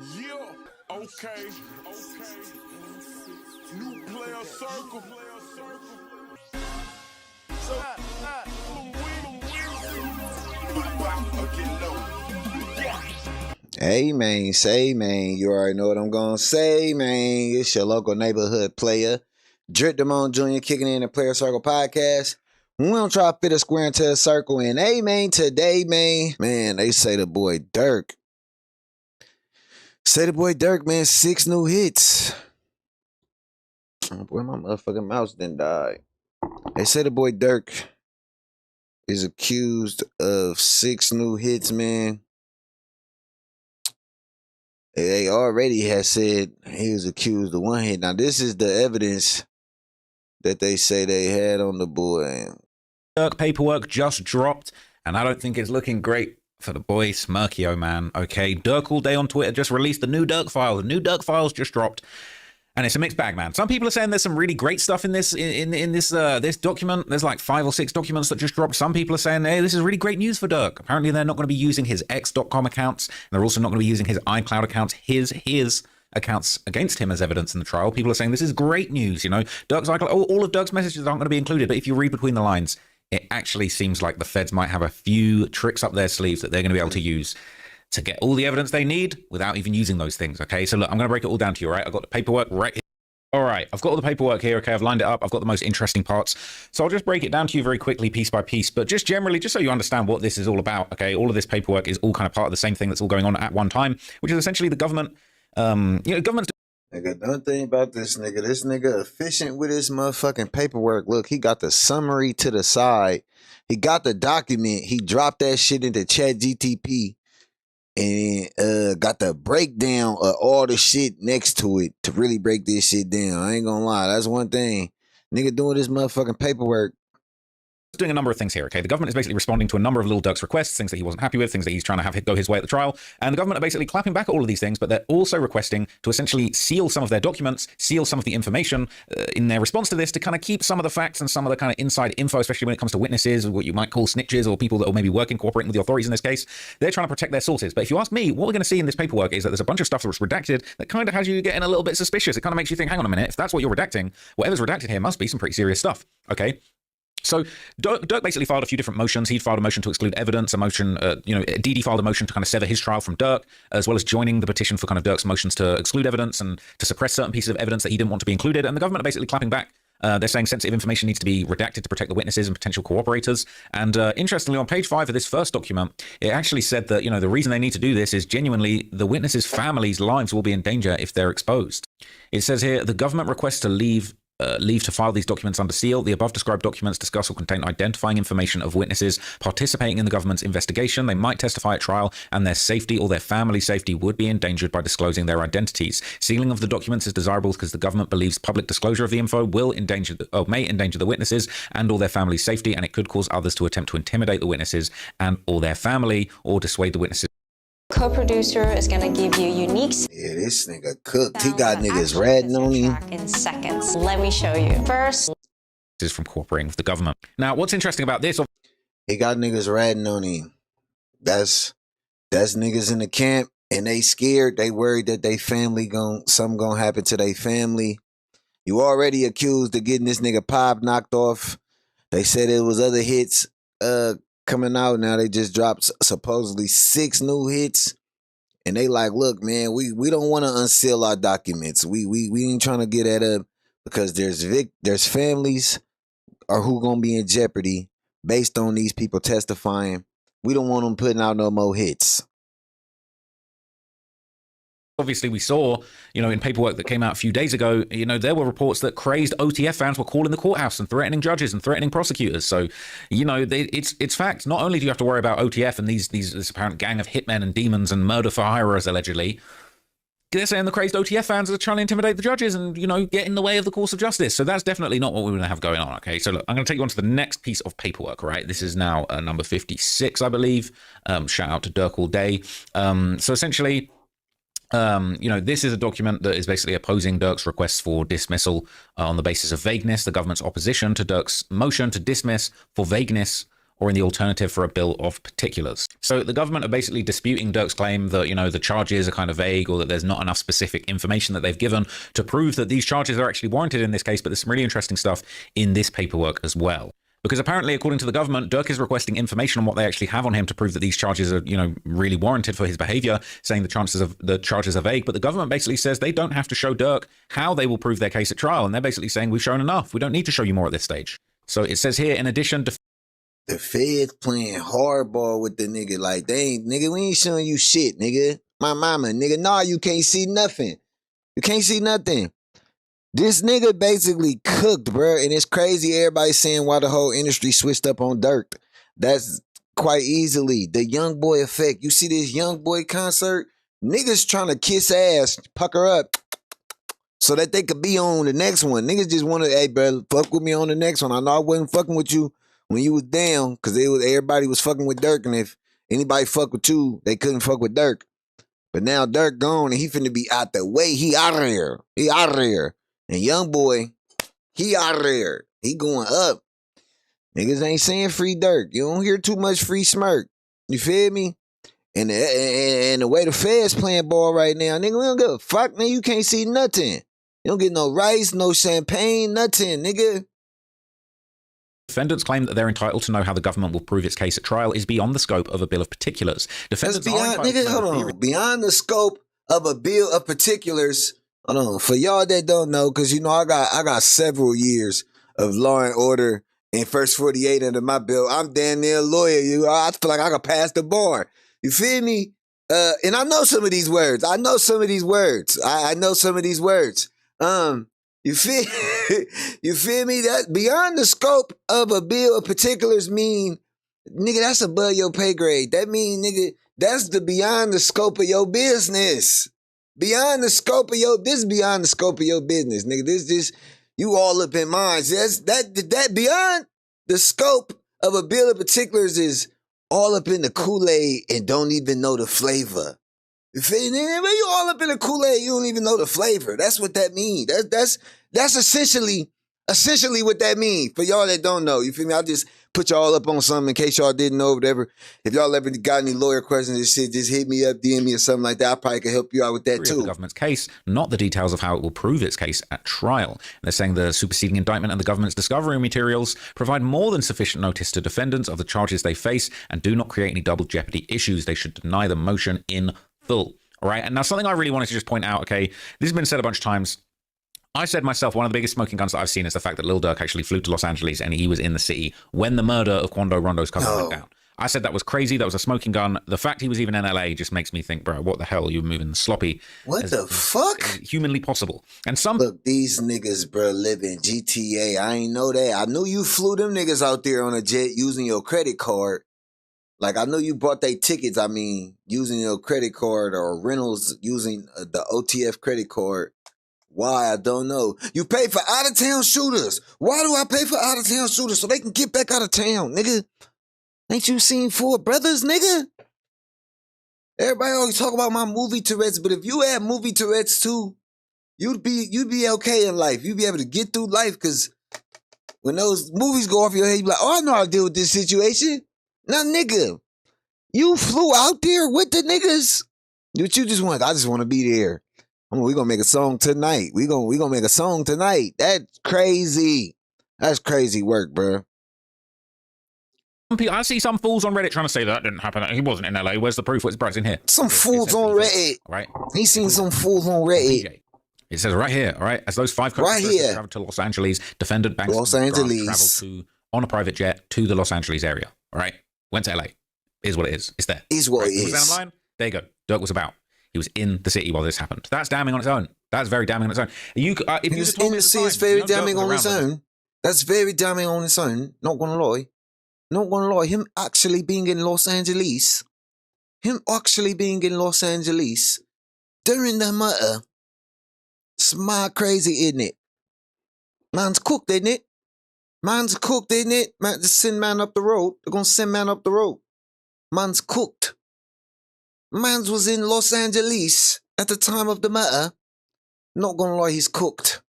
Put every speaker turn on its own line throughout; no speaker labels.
Yeah, okay. New player circle. So,
Hey man, say man, you already know what I'm gonna say, man. It's your local neighborhood player, Durk Damone Jr. kicking in the Player Circle podcast. We don't try to fit a square into a circle. And hey man, today, man, they say the boy Durk. Man, 6 new hits. Oh boy, my motherfucking mouse didn't die. They say the boy Durk is accused of 6 new hits, man. They already had said he was accused of 1 hit. Now, this is the evidence that they say they had on the boy.
Durk paperwork just dropped, and I don't think it's looking great for the boy Smirkio, man. Okay, Durk all day on Twitter just released the new Durk file. The new Durk files just dropped, and it's a mixed bag, man. Some people are saying there's some really great stuff in this this document. There's like 5 or 6 documents that just dropped. Some people are saying, hey, this is really great news for Durk. Apparently, they're not going to be using his x.com accounts, and they're also not going to be using his iCloud accounts. His accounts against him as evidence in the trial. People are saying this is great news. You know, Durk's iCloud, all of Durk's messages aren't going to be included. But if you read between the lines, it actually seems like the feds might have a few tricks up their sleeves that they're going to be able to use to get all the evidence they need without even using those things. Okay, so look, I'm going to break it all down to you. Right, I've got the paperwork right here. All right, I've got all the paperwork here. Okay, I've lined it up. I've got the most interesting parts. So I'll just break it down to you very quickly, piece by piece, but just generally, just so you understand what this is all about. Okay, all of this paperwork is all kind of part of the same thing that's all going on at one time, which is essentially the government. Government's.
Nigga, don't think about this nigga. This nigga efficient with his motherfucking paperwork. Look, he got the summary to the side. He got the document. He dropped that shit into ChatGTP and got the breakdown of all the shit next to it to really break this shit down. I ain't gonna lie. That's one thing. Nigga doing this motherfucking paperwork.
Doing a number of things here, okay? The government is basically responding to a number of Lil Durk's requests, things that he wasn't happy with, things that he's trying to have go his way at the trial, and the government are basically clapping back at all of these things, but they're also requesting to essentially seal some of their documents, seal some of the information in their response to this to kind of keep some of the facts and some of the kind of inside info, especially when it comes to witnesses, what you might call snitches, or people that are maybe working, cooperating with the authorities in this case. They're trying to protect their sources. But if you ask me, what we're going to see in this paperwork is that there's a bunch of stuff that's redacted that kind of has you getting a little bit suspicious. It kind of makes you think, hang on a minute, if that's what you're redacting, whatever's redacted here must be some pretty serious stuff, okay? So Durk basically filed a few different motions. He filed a motion to exclude evidence, a motion, DD filed a motion to kind of sever his trial from Durk, as well as joining the petition for kind of Durk's motions to exclude evidence and to suppress certain pieces of evidence that he didn't want to be included. And the government are basically clapping back. They're saying sensitive information needs to be redacted to protect the witnesses and potential cooperators. And interestingly, on page 5 of this first document, it actually said that, the reason they need to do this is genuinely the witnesses' families' lives will be in danger if they're exposed. It says here, the government requests to leave to file these documents under seal. The above described documents discuss or contain identifying information of witnesses participating in the government's investigation. They might testify at trial, and their safety or their family's safety would be endangered by disclosing their identities. Sealing of the documents is desirable because the government believes public disclosure of the info may endanger the witnesses and or their family's safety, and it could cause others to attempt to intimidate the witnesses and or their family or dissuade the witnesses.
Co-producer is going to give you unique.
Yeah, this nigga cooked. He got niggas ratting on him
in seconds. Let me show you. First,
this is from cooperating with the government. Now, what's interesting about this?
He got niggas ratting on him. That's niggas in the camp, and they scared. They worried that they family something gonna happen to their family. You already accused of getting this nigga Pop knocked off. They said it was other hits coming out. Now they just dropped supposedly 6 new hits, and they like, look, man, we don't want to unseal our documents. We ain't trying to get that up because there's families or who gonna be in jeopardy based on these people testifying. We don't want them putting out no more hits.
Obviously, we saw, in paperwork that came out a few days ago, there were reports that crazed OTF fans were calling the courthouse and threatening judges and threatening prosecutors. So, it's fact. Not only do you have to worry about OTF and this apparent gang of hitmen and demons and murder for hirers, allegedly, they're saying the crazed OTF fans are trying to intimidate the judges and, get in the way of the course of justice. So that's definitely not what we're going to have going on, okay? So look, I'm going to take you on to the next piece of paperwork, right? This is now number 56, I believe. Shout out to Durk all day. So essentially, this is a document that is basically opposing Durk's requests for dismissal on the basis of vagueness. The government's opposition to Durk's motion to dismiss for vagueness or in the alternative for a bill of particulars. So the government are basically disputing Durk's claim that, you know, the charges are kind of vague or that there's not enough specific information that they've given to prove that these charges are actually warranted in this case. But there's some really interesting stuff in this paperwork as well. Because apparently, according to the government, Durk is requesting information on what they actually have on him to prove that these charges are, you know, really warranted for his behavior, saying the charges are vague. But the government basically says they don't have to show Durk how they will prove their case at trial. And they're basically saying, we've shown enough. We don't need to show you more at this stage. So it says here, in addition to...
The feds playing hardball with the nigga. Like, they ain't, nigga, we ain't showing you shit, nigga. My mama, nigga, nah, you can't see nothing. You can't see nothing. This nigga basically cooked, bro, and it's crazy. Everybody saying why the whole industry switched up on Durk. That's quite easily the young boy effect. You see this young boy concert? Niggas trying to kiss ass, pucker up, so that they could be on the next one. Niggas just want to, hey, bro, fuck with me on the next one. I know I wasn't fucking with you when you was down, because everybody was fucking with Durk, and if anybody fuck with you, they couldn't fuck with Durk. But now Durk gone, and he finna be out the way. He out of there. He out of there. And young boy, he out of there. He going up. Niggas ain't saying free Durk. You don't hear too much free smirk. You feel me? And the way the feds playing ball right now, nigga, we don't give a fuck, nigga. You can't see nothing. You don't get no rice, no champagne, nothing, nigga.
Defendants claim that they're entitled to know how the government will prove its case at trial is beyond the scope of a bill of particulars. Defendants
That's beyond, nigga, hold on. Beyond the scope of a bill of particulars. Hold on. For y'all that don't know, because you know I got several years of law and order and first 48 under my belt. I'm damn near a lawyer. I feel like I could pass the bar. You feel me? And I know some of these words. I know some of these words. I know some of these words. You feel you feel me? That beyond the scope of a bill of particulars mean, nigga, that's above your pay grade. That mean, nigga, that's the beyond the scope of your business. Beyond the scope of this beyond the scope of your business, nigga. This you all up in mine. That beyond the scope of a bill of particulars is all up in the Kool-Aid and don't even know the flavor. You feel me? You all up in the Kool-Aid, you don't even know the flavor. That's what that means. That's essentially what that means. For y'all that don't know, you feel me? I just put y'all up on something in case y'all didn't know, whatever. If y'all ever got any lawyer questions and shit, just hit me up, DM me or something like that. I probably could help you out with that too.
The government's case, not the details of how it will prove its case at trial. And they're saying the superseding indictment and the government's discovery materials provide more than sufficient notice to defendants of the charges they face and do not create any double jeopardy issues. They should deny the motion in full. All right. And now something I really wanted to just point out, okay, this has been said a bunch of times. I said myself, one of the biggest smoking guns that I've seen is the fact that Lil Durk actually flew to Los Angeles and he was in the city when the murder of Quando Rondo's cousin went down. I said that was crazy. That was a smoking gun. The fact he was even in LA just makes me think, bro, what the hell? You're moving sloppy.
What the fuck?
Humanly possible. And
Look, these niggas, bro, live in GTA. I ain't know that. I knew you flew them niggas out there on a jet using your credit card. Like, I know you bought their tickets, using your credit card or rentals using the OTF credit card. Why? I don't know. You pay for out-of-town shooters. Why do I pay for out-of-town shooters? So they can get back out of town, nigga. Ain't you seen Four Brothers, nigga? Everybody always talk about my movie Tourette's, but if you had movie Tourette's too, you'd be okay in life. You'd be able to get through life, because when those movies go off your head, you be like, oh, I know how to deal with this situation. Now, nigga, you flew out there with the niggas. What you just want? I just want to be there. We're going to make a song tonight. We're gonna make a song tonight. That's crazy. That's crazy work, bro.
I see some fools on Reddit trying to say that didn't happen. He wasn't in LA. Where's the proof? What's it's in here?
Some fools on Reddit.
Right.
He seen some fools on Reddit.
It says right here, all right? As those five
right here
traveled to Los Angeles, defendant Banks
Los Angeles
traveled on a private jet to the Los Angeles area, all right? Went to LA. Is what it is. It's there.
Is what it is.
Was down the line? There you go. Durk was about. He was in the city while this happened. That's damning on its own. That's very damning on its own. If
he was in the city, it's very damning on its own. That's very damning on its own. Not gonna lie. Not gonna lie. Him actually being in Los Angeles during the murder. Smart crazy, isn't it? Man's cooked, isn't it? Man's cooked, isn't it? Man, just send man up the road. They're gonna send man up the road. Man's cooked. Mans was in Los Angeles at the time of the murder. Not gonna lie, he's cooked.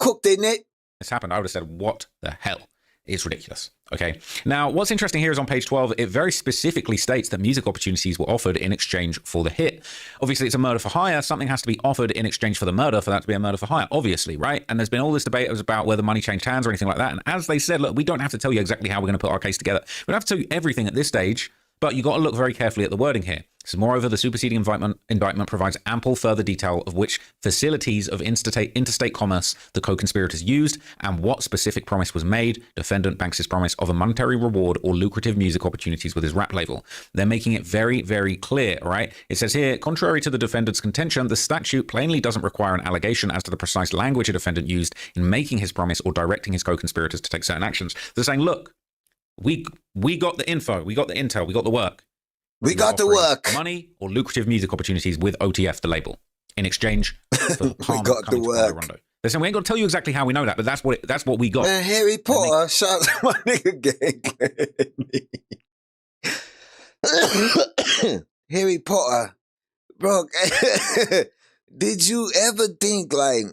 Cooked, isn't it?
This happened, I would have said, what the hell? It's ridiculous. Okay. Now, what's interesting here is on page 12, it very specifically states that music opportunities were offered in exchange for the hit. Obviously, it's a murder for hire. Something has to be offered in exchange for the murder for that to be a murder for hire, obviously, right? And there's been all this debate about whether money changed hands or anything like that. And as they said, look, we don't have to tell you exactly how we're going to put our case together. We don't have to tell you everything at this stage, but you got to look very carefully at the wording here. So moreover, the superseding indictment provides ample further detail of which facilities of interstate commerce the co-conspirators used and what specific promise was made. Defendant banks his promise of a monetary reward or lucrative music opportunities with his rap label. They're making it very, very clear, right? It says here, contrary to the defendant's contention, the statute plainly doesn't require an allegation as to the precise language a defendant used in making his promise or directing his co-conspirators to take certain actions. They're saying, look, we got the info, we got the intel, we got the work.
We got the work.
Money or lucrative music opportunities with OTF, the label, in exchange for
we got the work.
They're saying we ain't got to tell you exactly how we know that, but that's what we got.
Man, Harry Potter, shout out to my nigga gang. Harry Potter, bro. Did you ever think like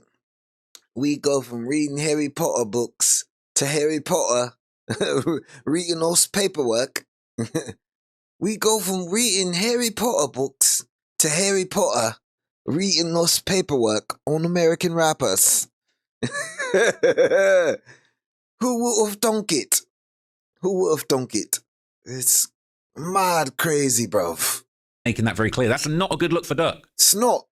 we go from reading Harry Potter books to Harry Potter reading those paperwork? We go from reading Harry Potter books to Harry Potter reading those paperwork on American rappers. Who would have thunk it? Who would have thunk it? It's mad crazy, bruv.
Making that very clear. That's not a good look for Durk.
It's not.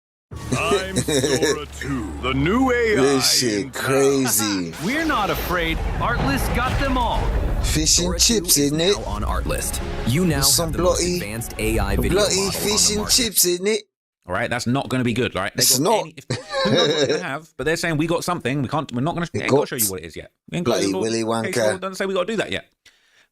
I'm Sora 2, the new AI.
This shit crazy.
We're not afraid. Artlist got them all.
Fish and
Sora 2
chips,
is
isn't it?
now on Artlist. You now
Some
have the most
bloody-
advanced AI video
Bloody
model
fish
on the
and
market.
chips, isn't it?
All right, that's not going to be good, right?
It's not.
Who knows what they're going to have? But they're saying we got something. We're not going to. Ain't got to show you what it is yet. We ain't got
Bloody
the law-
Willy Wonka.
case law doesn't say we got to do that yet.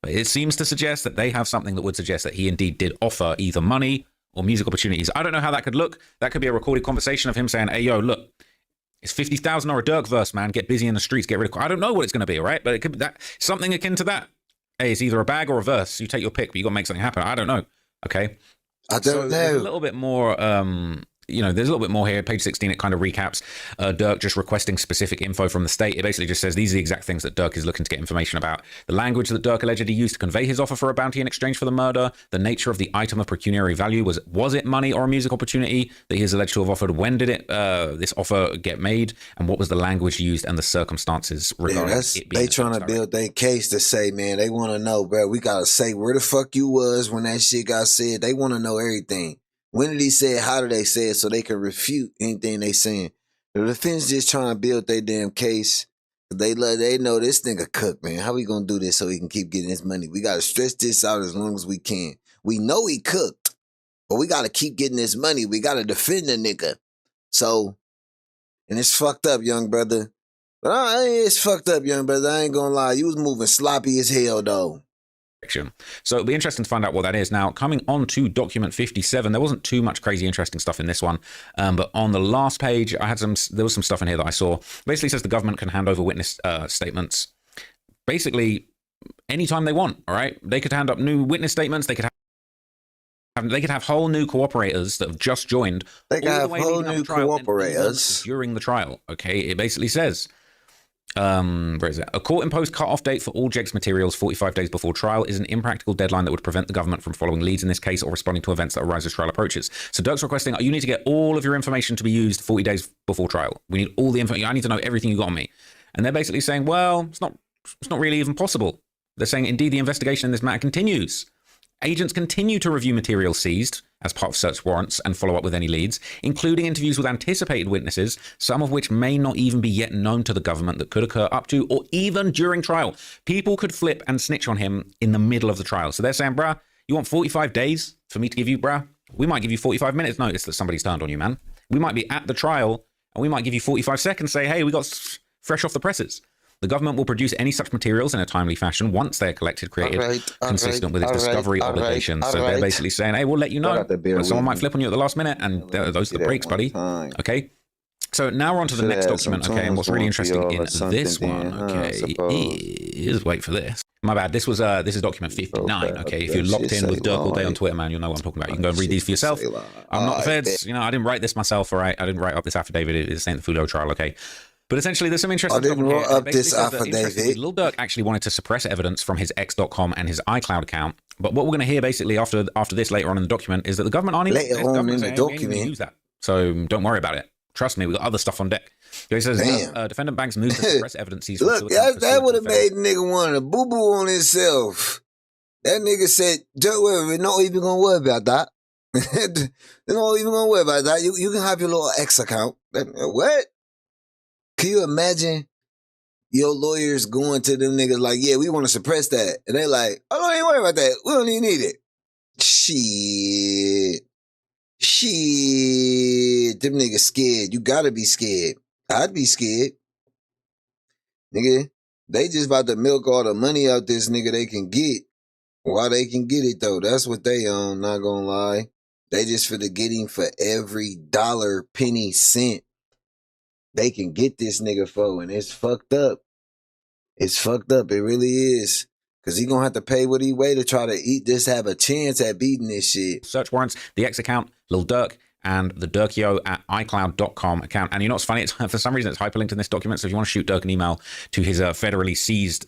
But it seems to suggest that they have something that would suggest that he indeed did offer either money or music opportunities. I don't know how that could look. That could be a recorded conversation of him saying, "Hey, yo, look, it's 50,000 or a Durk verse, man. Get busy in the streets. Get rid of." I don't know what it's going to be, all right? But it could be that something akin to that. Hey, it's either a bag or a verse. You take your pick, but you got to make something happen. I don't know. Okay.
I don't
There's a
know.
little bit more, there's a little bit more here. Page 16, it kind of recaps Durk just requesting specific info from the state. It basically just says these are the exact things that Durk is looking to get information about. The language that Durk allegedly used to convey his offer for a bounty in exchange for the murder, the nature of the item of pecuniary value. Was it money or a music opportunity that he is alleged to have offered? When did this offer get made? And what was the language used and the circumstances regarding it being
they trying to build their case to say, man, they want to know, bro. We got to say where the fuck you was when that shit got said. They want to know everything. When did he say it? How did they say it? So they can refute anything they saying. The defense just trying to build their damn case. They know this nigga cook, man. How we gonna do this so he can keep getting his money? We gotta stretch this out as long as we can. We know he cooked, but we gotta keep getting this money. We gotta defend the nigga. So, and it's fucked up, young brother. But it's fucked up, young brother. I ain't gonna lie. You was moving sloppy as hell, though.
So it'll be interesting to find out what that is. Now, coming on to document 57, there wasn't too much crazy interesting stuff in this one, but on the last page, there was some stuff in here that I saw. Basically says the government can hand over witness statements basically anytime they want. All right, they could hand up new witness statements. They could have whole new cooperators that have just joined.
They can have whole
leading up
new
to trial and even
cooperators
during the trial. Okay, it basically says. Where is it? A court-imposed cut-off date for all JEGS materials 45 days before trial is an impractical deadline that would prevent the government from following leads in this case or responding to events that arise as trial approaches. So Durk's requesting, you need to get all of your information to be used 40 days before trial. We need all the information. I need to know everything you got on me. And they're basically saying, well, it's not really even possible. They're saying, indeed, the investigation in this matter continues. Agents continue to review materials seized as part of search warrants and follow up with any leads, including interviews with anticipated witnesses, some of which may not even be yet known to the government that could occur up to or even during trial. People could flip and snitch on him in the middle of the trial. So they're saying, bruh, you want 45 days for me to give you, bruh? We might give you 45 minutes notice that somebody's turned on you, man. We might be at the trial and we might give you 45 seconds, say, hey, we got fresh off the presses. The government will produce any such materials in a timely fashion once they're collected, created, consistent with its discovery obligations. So they're basically saying, hey, we'll let you know. Someone might flip on you at the last minute, and those are the breaks, buddy. Okay? So now we're on to the next document, okay? And what's really interesting in this one, okay, is, wait for this. My bad, this is document 59, okay? If you're locked in with Durk all day on Twitter, man, you'll know what I'm talking about. You can go and read these for yourself. I'm not the feds. I didn't write this myself, all right? I didn't write up this affidavit. It's ain't the Fudo trial, okay? But essentially, there's some interesting
they
stuff on
wrote
here. It
up
basically
this
says that,
affidavit.
interestingly, Lil Durk actually wanted to suppress evidence from his X.com and his iCloud account. But what we're going to hear basically after this later on in the document is that the government aren't even
Later on in the
ain't gonna
document.
use that. So don't worry about it. Trust me, we've got other stuff on deck. So he says, defendant banks moves to suppress evidence seized from
Look,
Silicon
that would have
Valley.
made a nigga want to boo-boo on himself. That nigga said, don't worry, we're not even going to worry about that. They're not even going to worry about that. You can have your little X account. What? Can you imagine your lawyers going to them niggas like, yeah, we want to suppress that. And they like, oh, don't even worry about that. We don't even need it. Shit. Them niggas scared. You gotta be scared. I'd be scared. Nigga, they just about to milk all the money out this nigga they can get. Why they can get it though? That's what they own, not gonna lie. They just for the getting for every dollar, penny, cent they can get this nigga for, and it's fucked up. It's fucked up. It really is. Cause he gonna have to pay what he weigh to try to eat this, have a chance at beating this shit.
Search warrants, the X account, Lil Durk, and the Durkio at iCloud.com account. And you know what's funny? It's, for some reason, it's hyperlinked in this document. So if you want to shoot Durk an email to his federally seized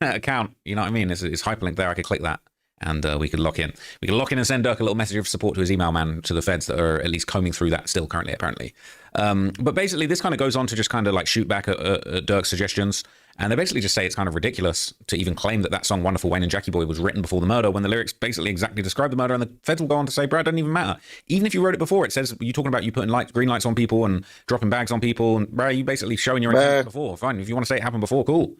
account, you know what I mean? It's hyperlinked there. I could click that. And we could lock in. We could lock in and send Durk a little message of support to his email man, to the feds that are at least combing through that still currently, apparently. But basically, this kind of goes on to just kind of like shoot back at Durk's suggestions. And they basically just say it's kind of ridiculous to even claim that song Wonderful Wayne and Jackie Boy was written before the murder when the lyrics basically exactly describe the murder. And the feds will go on to say, bro, it doesn't even matter. Even if you wrote it before, it says you're talking about you putting green lights on people and dropping bags on people. And bro, you basically showing your intent before. Fine. If you want to say it happened before, cool.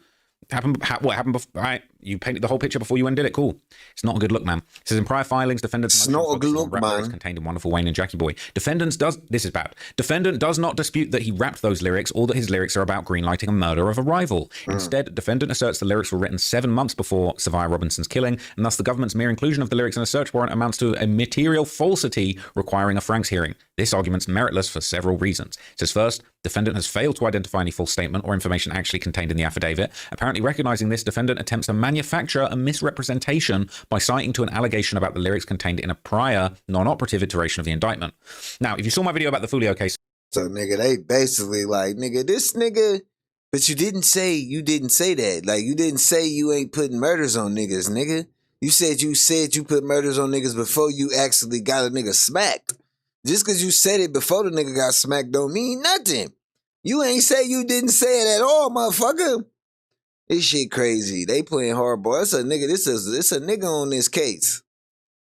What happened before? All right, you painted the whole picture before you went and did it. Cool. It's not a good look, man. It says in prior filings, defendants.
It's not a good look, man.
Contained in Wonderful Wayne and Jackie Boy. Defendant does not dispute that he rapped those lyrics or that his lyrics are about greenlighting a murder of a rival. Instead, defendant asserts the lyrics were written 7 months before Savia Robinson's killing, and thus the government's mere inclusion of the lyrics in a search warrant amounts to a material falsity requiring a Franks hearing. This argument's meritless for several reasons. It says first, defendant has failed to identify any false statement or information actually contained in the affidavit. Apparently recognizing this, defendant attempts to manufacture a misrepresentation by citing to an allegation about the lyrics contained in a prior non-operative iteration of the indictment. Now, if you saw my video about the Fulio case...
So, nigga, they basically like, nigga, this nigga... But you didn't say that. Like, you didn't say you ain't putting murders on niggas, nigga. You said you put murders on niggas before you actually got a nigga smacked. Just because you said it before the nigga got smacked don't mean nothing. You ain't say you didn't say it at all, motherfucker. This shit crazy. They playing hardball. It's a nigga. It's a nigga on this case.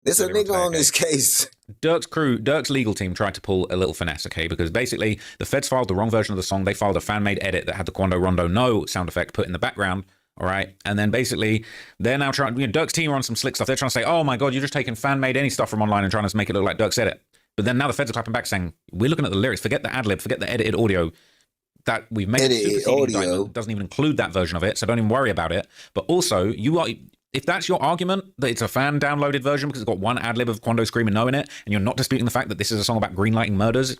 It's a nigga on this case.
Durk's legal team tried to pull a little finesse, okay? Because basically, the feds filed the wrong version of the song. They filed a fan-made edit that had the Quando Rondo No sound effect put in the background. All right. And then basically they're now trying, Durk's team are on some slick stuff. They're trying to say, oh my God, you're just taking fan-made any stuff from online and trying to make it look like Durk said it. But then now the feds are clapping back saying, we're looking at the lyrics, forget the ad-lib, forget the edited audio that we've made. Edited audio doesn't even include that version of it, so don't even worry about it. But also, if that's your argument, that it's a fan-downloaded version because it's got one ad-lib of Quando screaming no in it, and you're not disputing the fact that this is a song about greenlighting murders,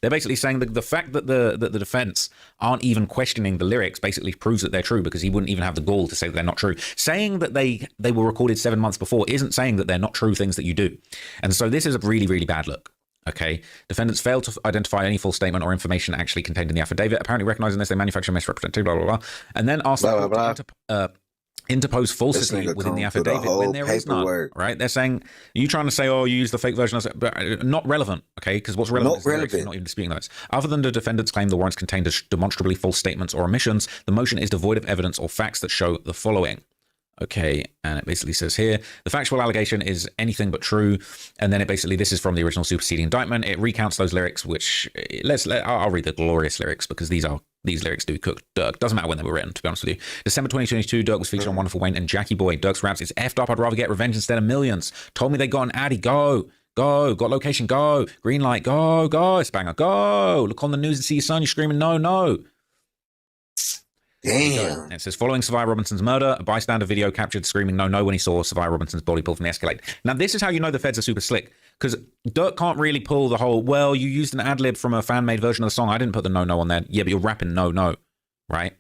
they're basically saying that the fact that the defense aren't even questioning the lyrics basically proves that they're true, because he wouldn't even have the gall to say that they're not true. Saying that they were recorded 7 months before isn't saying that they're not true things that you do. And so this is a really, really bad look. Okay, defendants failed to identify any false statement or information actually contained in the affidavit. Apparently recognizing this, they manufacture misrepresentation, blah, blah, blah. And then asked the court to interpose falsity within the affidavit when there is none, right? They're saying, you trying to say, oh, you use the fake version, but not relevant, okay? Because what's relevant is the lyrics, you're not even disputing those. Other than the defendants claim the warrants contained demonstrably false statements or omissions, the motion is devoid of evidence or facts that show the following. Okay, and it basically says here, the factual allegation is anything but true. And then it basically, this is from the original superseding indictment. It recounts those lyrics, which I'll read the glorious lyrics, because these lyrics do cook Durk. Doesn't matter when they were written, to be honest with you. December 2022, Durk was featured on Wonderful Wayne and Jackie Boy. Durk's raps is effed up. I'd rather get revenge instead of millions. Told me they got an addy. Go. Got location. Go. Green light. Go. Spanger. Go. Look on the news and see your son. You're screaming no.
Damn.
And it says, following Savia Robinson's murder, a bystander video captured screaming no when he saw Savia Robinson's body pulled from the Escalade. Now, this is how you know the feds are super slick, because Durk can't really pull the whole, well, you used an ad-lib from a fan-made version of the song. I didn't put the no on there. Yeah, but you're rapping no, right?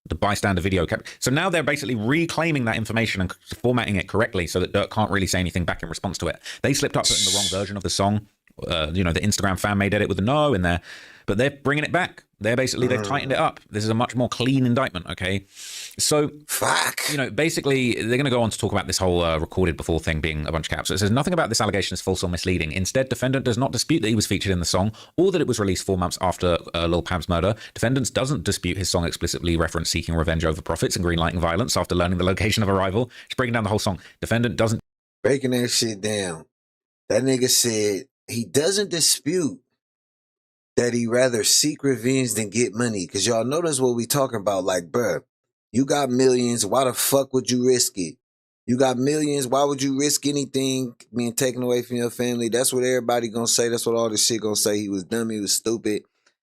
The bystander video. So now they're basically reclaiming that information and formatting it correctly so that Durk can't really say anything back in response to it. They slipped up putting the wrong version of the song, the Instagram fan-made edit with the no in there, but they're bringing it back. They've tightened it up. This is a much more clean indictment, okay? So, basically, they're going to go on to talk about this whole recorded before thing being a bunch of caps. So it says, nothing about this allegation is false or misleading. Instead, defendant does not dispute that he was featured in the song or that it was released 4 months after Lil Pam's murder. Defendants doesn't dispute his song explicitly referenced seeking revenge over profits and greenlighting violence after learning the location of arrival. Just breaking down the whole song. Defendant doesn't...
Breaking that shit down. That nigga said he doesn't dispute that he rather seek revenge than get money. Because y'all notice what we talking about. Like, bruh, you got millions. Why the fuck would you risk it? You got millions. Why would you risk anything being taken away from your family? That's what everybody gonna say. That's what all this shit gonna say. He was dumb. He was stupid.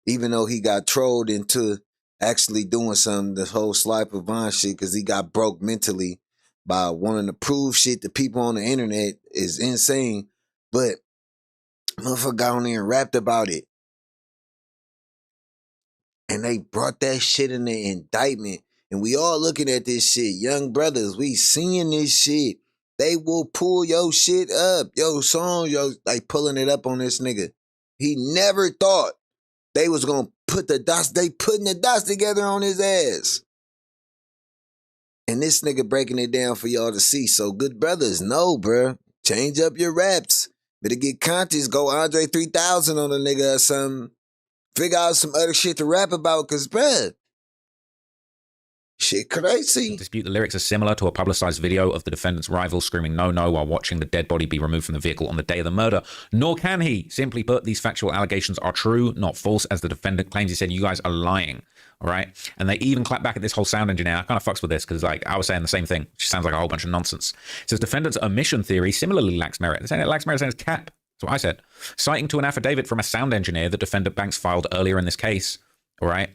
Even though he got trolled into actually doing something, this whole Sly Pavon shit, because he got broke mentally by wanting to prove shit to people on the internet is insane. But motherfucker got on there and rapped about it. And they brought that shit in the indictment. And we all looking at this shit. Young brothers, we seeing this shit. They will pull your shit up. Yo song, like pulling it up on this nigga. He never thought they was going to put the dots. They putting the dots together on his ass. And this nigga breaking it down for y'all to see. So good brothers, no, bruh. Change up your raps. Better get conscious. Go Andre 3000 on a nigga or something. Figure out some other shit to rap about, because, bruh, shit crazy.
Dispute the lyrics are similar to a publicized video of the defendant's rival screaming "no, no" while watching the dead body be removed from the vehicle on the day of the murder. Nor can he. Simply put, these factual allegations are true, not false, as the defendant claims. He said, you guys are lying. All right. And they even clap back at this whole sound engineer. I kind of fucks with this because, like, I was saying the same thing. It just sounds like a whole bunch of nonsense. It says defendant's omission theory similarly lacks merit. They're saying it lacks merit, saying it's cap. That's what I said. Citing to an affidavit from a sound engineer that defendant Banks filed earlier in this case. All right.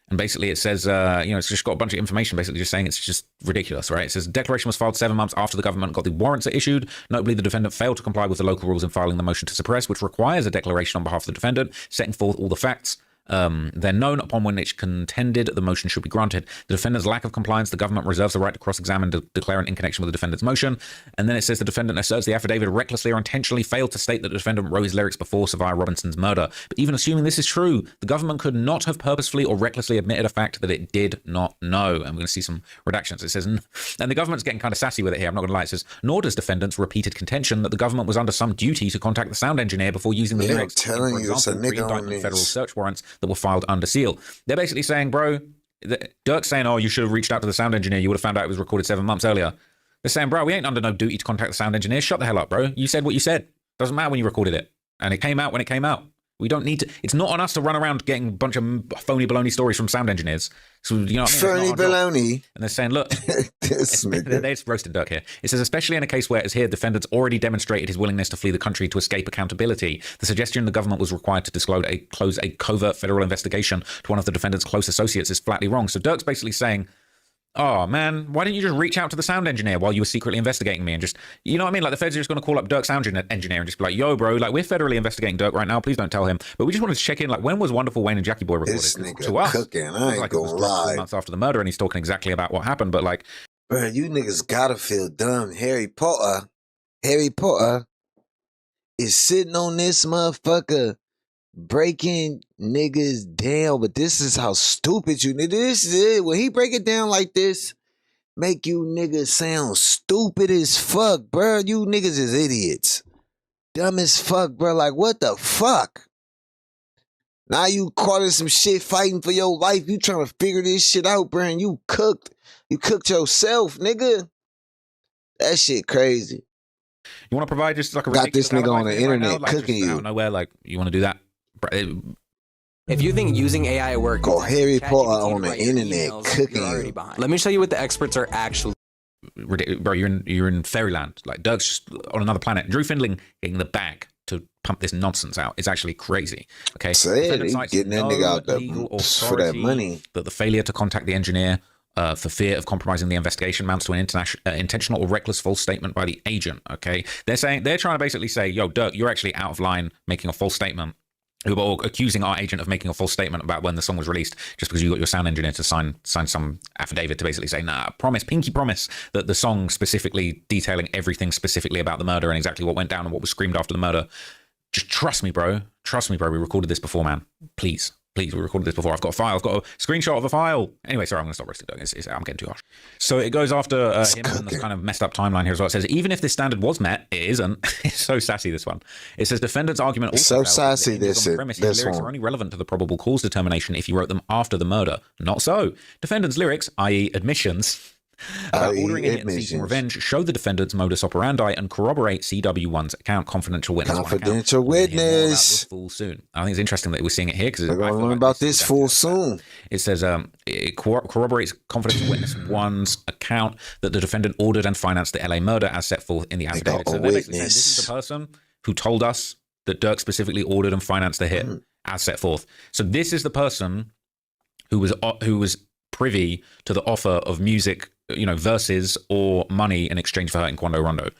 And basically it says, it's just got a bunch of information basically just saying it's just ridiculous, right? It says the declaration was filed 7 months after the government got the warrants issued. Notably, the defendant failed to comply with the local rules in filing the motion to suppress, which requires a declaration on behalf of the defendant, setting forth all the facts. They're known upon which contended the motion should be granted. The defendant's lack of compliance, the government reserves the right to cross-examine the declarant in connection with the defendant's motion. And then it says the defendant asserts the affidavit recklessly or intentionally failed to state that the defendant wrote his lyrics before Savia Robinson's murder. But even assuming this is true, the government could not have purposefully or recklessly admitted a fact that it did not know. And we're going to see some redactions. It says, and the government's getting kind of sassy with it here, I'm not going to lie. It says, nor does defendant's repeated contention that the government was under some duty to contact the sound engineer before using the lyrics.
I'm telling you, it's a nigga on this.
Federal search warrants that were filed under seal. They're basically saying, bro, Durk's saying, oh, you should have reached out to the sound engineer. You would have found out it was recorded 7 months earlier. They're saying, bro, we ain't under no duty to contact the sound engineer. Shut the hell up, bro. You said what you said. Doesn't matter when you recorded it. And it came out when it came out. We don't need to. It's not on us to run around getting a bunch of phony baloney stories from sound engineers. So, you know what I mean?
Phony baloney.
And they're saying, look, they're roasting Durk here. It says, especially in a case where, as here, defendants already demonstrated his willingness to flee the country to escape accountability. The suggestion the government was required to close a covert federal investigation to one of the defendant's close associates is flatly wrong. So Durk's basically saying, oh, man, why didn't you just reach out to the sound engineer while you were secretly investigating me and just, you know what I mean? Like, the feds are just going to call up Durk's sound engineer and just be like, yo, bro, like, we're federally investigating Durk right now. Please don't tell him. But we just wanted to check in, like, when was Wonderful Wayne and Jackie Boy recorded?
This nigga
to us,
cooking. I ain't
like
gonna lie.
4 months after the murder, and he's talking exactly about what happened. But, like,
bro, you niggas gotta feel dumb. Harry Potter is sitting on this motherfucker breaking niggas down. But this is how stupid you niggas. This is it. When he break it down like this, make you niggas sound stupid as fuck, bro. You niggas is idiots. Dumb as fuck, bro. Like, what the fuck? Now you caught in some shit fighting for your life. You trying to figure this shit out, bro. And you cooked. You cooked yourself, nigga. That shit crazy.
You want to provide just like a
got this nigga on the internet
right now, like,
cooking you.
Out of nowhere, like, you want to do that?
If you think using AI at work,
Go Harry Potter on the
write your
internet
emails,
cooking
you're already
you.
behind. Let me show you what the experts are actually.
Bro, you're in fairyland. Like, Durk's just on another planet. Drew Findling getting the bag to pump this nonsense out is actually crazy. Okay,
Say it, he getting that nigga out there for that money.
That the failure to contact the engineer for fear of compromising the investigation amounts to an intentional or reckless false statement by the agent. Okay, they're trying to basically say, yo, Durk, you're actually out of line making a false statement. Who are accusing our agent of making a false statement about when the song was released just because you got your sound engineer to sign some affidavit to basically say, nah, pinky promise that the song specifically detailing everything specifically about the murder and exactly what went down and what was screamed after the murder. Just trust me, bro. Trust me, bro. We recorded this before, man. Please. Please, we recorded this before. I've got a file. I've got a screenshot of a file. Anyway, sorry, I'm going to stop roasting Durk. I'm getting too harsh. So it goes after him and this kind of messed up timeline here as well. It says, even if this standard was met, it isn't. It's so sassy, this one. It says, defendant's argument also
so sassy,
this premise, his lyrics are only relevant to the probable cause determination if he wrote them after the murder. Not so. Defendant's lyrics, i.e. admissions, about ordering a hit and seeking revenge, show the defendant's modus operandi and corroborate CW1's account. Confidential witness.
Confidential witness.
Full soon. I think it's interesting that we're seeing it here because
we're going to learn about this full soon.
It says it corroborates confidential witness one's account that the defendant ordered and financed the LA murder as set forth in the affidavit. So they're basically saying this is the person who told us that Durk specifically ordered and financed the hit as set forth. So this is the person who was privy to the offer of music, verses or money in exchange for hurting Quando Rondo.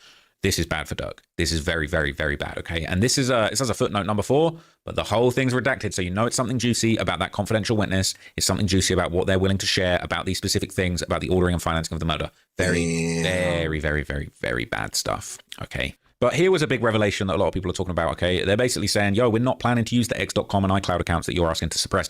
This is bad for Durk. This is very, very, very bad, okay? And this is it says a footnote number 4, but the whole thing's redacted, so it's something juicy about that confidential witness. It's something juicy about what they're willing to share about these specific things, about the ordering and financing of the murder. Very, very, very, very, very bad stuff, okay? But here was a big revelation that a lot of people are talking about, okay? They're basically saying, yo, we're not planning to use the x.com and iCloud accounts that you're asking to suppress.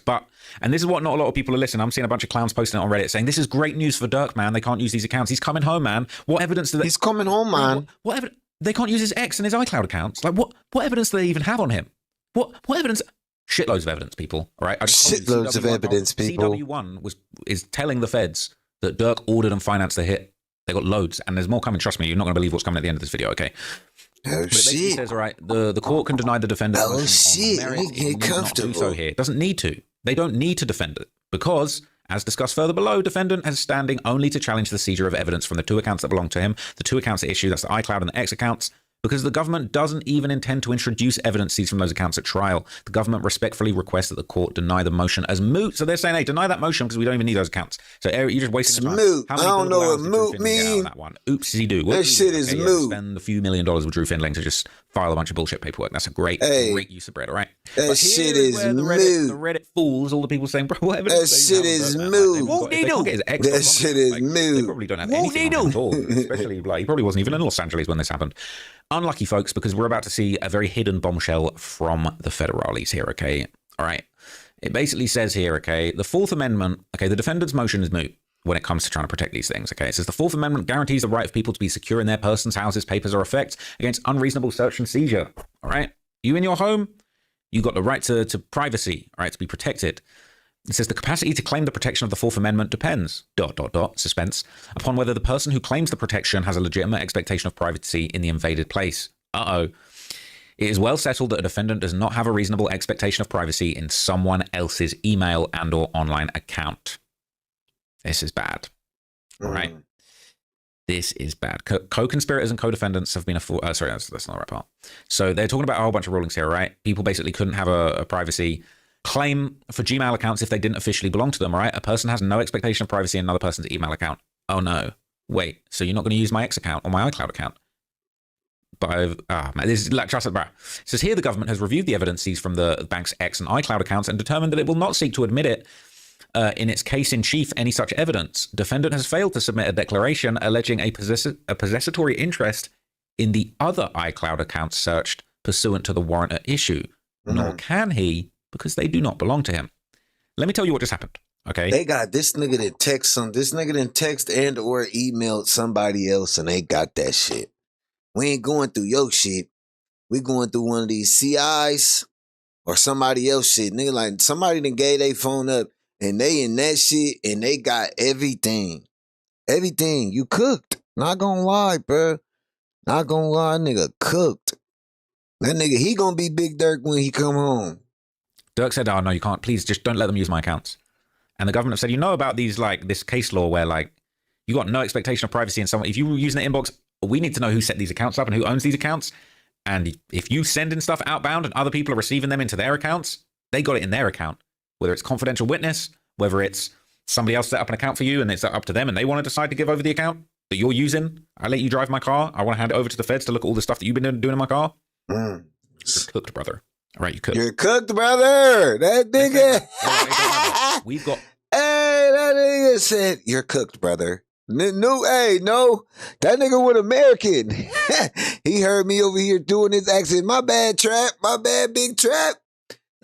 And this is what not a lot of people are listening. I'm seeing a bunch of clowns posting it on Reddit saying, this is great news for Durk, man. They can't use these accounts. He's coming home, man. What evidence do they...
He's coming home, man.
What evidence... They can't use his X and his iCloud accounts. Like, what evidence do they even have on him? What evidence... Shitloads of evidence, people. All right?
Shitloads of evidence, people.
CW1 is telling the feds that Durk ordered and financed the hit. They got loads, and there's more coming. Trust me, you're not going to believe what's coming at the end of this video, okay?
Oh,
but it basically says, all right, the court can deny the defendant.
Oh, shit. Get comfortable.
Not do so here. It doesn't need to. They don't need to defend it because, as discussed further below, defendant has standing only to challenge the seizure of evidence from the 2 accounts that belong to him, the 2 accounts at issue, that's the iCloud and the X accounts, because the government doesn't even intend to introduce evidence seized from those accounts at trial. The government respectfully requests that the court deny the motion as moot. So they're saying, hey, deny that motion because we don't even need those accounts. So you're just wasting your time.
Moot. I don't know what moot means.
That one. Oopsie-doo.
That shit is moot.
Spend a few $1 million with Drew Findling to just file a bunch of bullshit paperwork. That's a great use of bread, all right?
That shit is moot.
The Reddit fools, all the people saying, bro, what evidence?
That shit is moot.
That
shit is moot.
They probably don't have anything at all. Especially, he probably wasn't even in Los Angeles when this happened. Unlucky, folks, because we're about to see a very hidden bombshell from the federales here, okay? All right. It basically says here, okay, the 4th Amendment, okay, the defendant's motion is moot when it comes to trying to protect these things, okay? It says the 4th Amendment guarantees the right of people to be secure in their persons, houses, papers, or effects against unreasonable search and seizure, all right? You in your home, you got the right to privacy, all right, to be protected. It says the capacity to claim the protection of the 4th Amendment depends, ... suspense, upon whether the person who claims the protection has a legitimate expectation of privacy in the invaded place. It is well settled that a defendant does not have a reasonable expectation of privacy in someone else's email and or online account. This is bad. All right. This is bad. Co-conspirators and co-defendants have been sorry, that's not the right part. So they're talking about a whole bunch of rulings here, right? People basically couldn't have a privacy claim for Gmail accounts if they didn't officially belong to them, all right? A person has no expectation of privacy in another person's email account. Oh no. Wait, so you're not going to use my X account or my iCloud account? But man, this is like, trust it, bro. It says here the government has reviewed the evidence seized from the bank's X and iCloud accounts and determined that it will not seek to admit it in its case in chief any such evidence. Defendant has failed to submit a declaration alleging a possessory interest in the other iCloud accounts searched pursuant to the warrant at issue. Nor can he, because they do not belong to him. Let me tell you what just happened, okay?
They got this nigga that text and or emailed somebody else and they got that shit. We ain't going through your shit. We going through one of these CIs or somebody else shit. Nigga, like somebody done gave their phone up and they in that shit and they got everything. Everything. You cooked. Not gonna lie, bro. Not gonna lie, nigga cooked. That nigga, he gonna be Big Durk when he come home.
Durk said, oh, no, you can't. Please, just don't let them use my accounts. And the government said, you know about these, like, this case law where, like, you got no expectation of privacy in someone. If you were using the inbox, we need to know who set these accounts up and who owns these accounts. And if you send in stuff outbound and other people are receiving them into their accounts, they got it in their account. Whether it's confidential witness, whether it's somebody else set up an account for you and it's up to them and they want to decide to give over the account that you're using. I let you drive my car. I want to hand it over to the feds to look at all the stuff that you've been doing in my car. You're cooked, brother. All right, you cooked.
You're cooked, brother. That nigga.
We've got.
Hey, that nigga said, you're cooked, brother. No, hey, no. That nigga was American. He heard me over here doing his accent. My bad, Trap. My bad, Big Trap.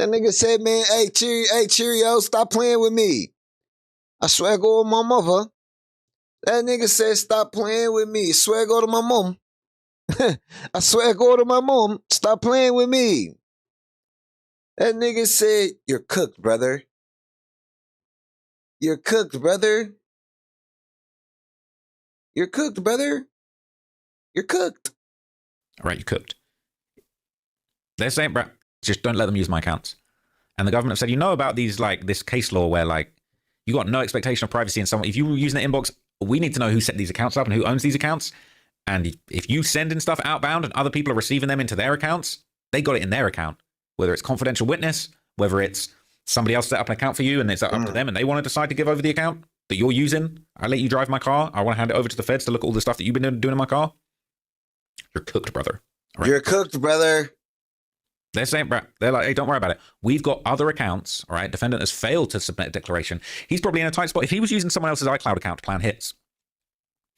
That nigga said, man, hey, Cheerio, stop playing with me. I swear go to my mother. That nigga said, stop playing with me. I swear go to my mom. I swear go to my mom. Stop playing with me. That nigga said, you're cooked, brother. You're cooked, brother. You're cooked, brother. You're cooked.
All right, you're cooked. They're saying, bro, just don't let them use my accounts. And the government have said, you know about these, like, this case law where, like, you got no expectation of privacy in someone. If you were using the inbox, we need to know who set these accounts up and who owns these accounts. And if you send in stuff outbound and other people are receiving them into their accounts, they got it in their account. Whether it's confidential witness, whether it's somebody else set up an account for you and it's up to them and they want to decide to give over the account that you're using. I let you drive my car. I want to hand it over to the feds to look at all the stuff that you've been doing in my car. You're cooked, brother. Right?
You're cooked, brother.
They're saying, bro, they're like, hey, don't worry about it. We've got other accounts, all right? Defendant has failed to submit a declaration. He's probably in a tight spot. If he was using someone else's iCloud account to plan hits,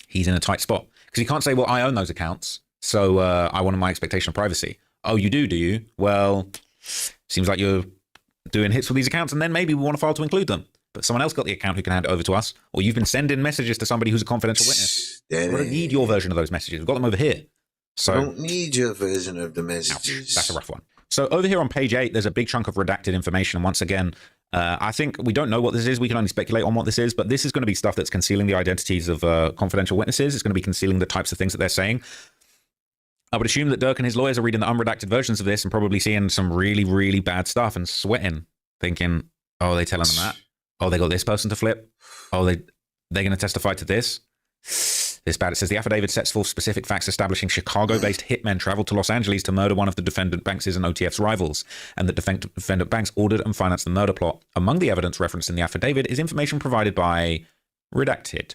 he's in a tight spot. Because he can't say, well, I own those accounts, so I want my expectation of privacy. Oh, you do you? Well, seems like you're doing hits with these accounts, and then maybe we want to file to include them. But someone else got the account who can hand it over to us, or you've been sending messages to somebody who's a confidential witness. We don't need your version of those messages. We've got them over here. So
I don't need your version of the messages.
Ouch, that's a rough one. So over here on page 8, there's a big chunk of redacted information. And once again, I think we don't know what this is. We can only speculate on what this is, but this is going to be stuff that's concealing the identities of confidential witnesses. It's going to be concealing the types of things that they're saying. I would assume that Durk and his lawyers are reading the unredacted versions of this and probably seeing some really, really bad stuff and sweating, thinking, oh, they telling them that? Oh, they got this person to flip? Oh, they're going to testify to this? This bad. It says the affidavit sets forth specific facts establishing Chicago-based hitmen traveled to Los Angeles to murder one of the defendant Banks' and OTF's rivals, and that defendant Banks ordered and financed the murder plot. Among the evidence referenced in the affidavit is information provided by redacted.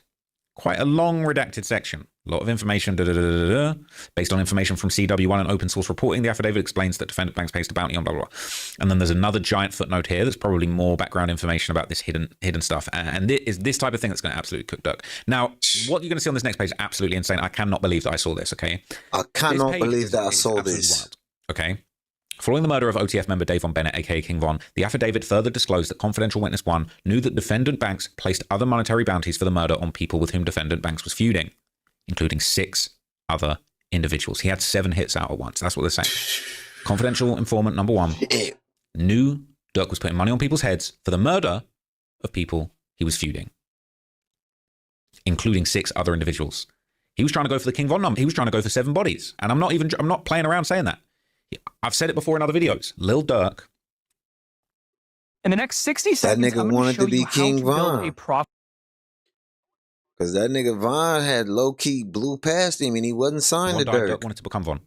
Quite a long redacted section. A lot of information, based on information from CW1 and open source reporting. The affidavit explains that defendant Banks placed a bounty on blah, blah, blah. And then there's another giant footnote here that's probably more background information about this hidden stuff. And it is this type of thing that's going to absolutely cook Durk. Now, what you're going to see on this next page is absolutely insane. I cannot believe that I saw this, okay?
I cannot believe that I saw this.
Wild, okay? Following the murder of OTF member Davon Bennett, aka King Von, the affidavit further disclosed that confidential witness 1 knew that defendant Banks placed other monetary bounties for the murder on people with whom defendant Banks was feuding, including 6 other individuals. He had 7 hits out at once. That's what they're saying. Confidential informant number 1 knew Durk was putting money on people's heads for the murder of people he was feuding, including 6 other individuals. He was trying to go for the King Von number. He was trying to go for 7 bodies. And I'm not playing around saying that. I've said it before in other videos. Lil Durk.
In the next 60 seconds,
that nigga
I'm
wanted
show
to be
you how
King
to build
Von.
a proper.
Because that nigga Von had low-key blew past him and he wasn't signed to Durk.
Durk wanted to become Von.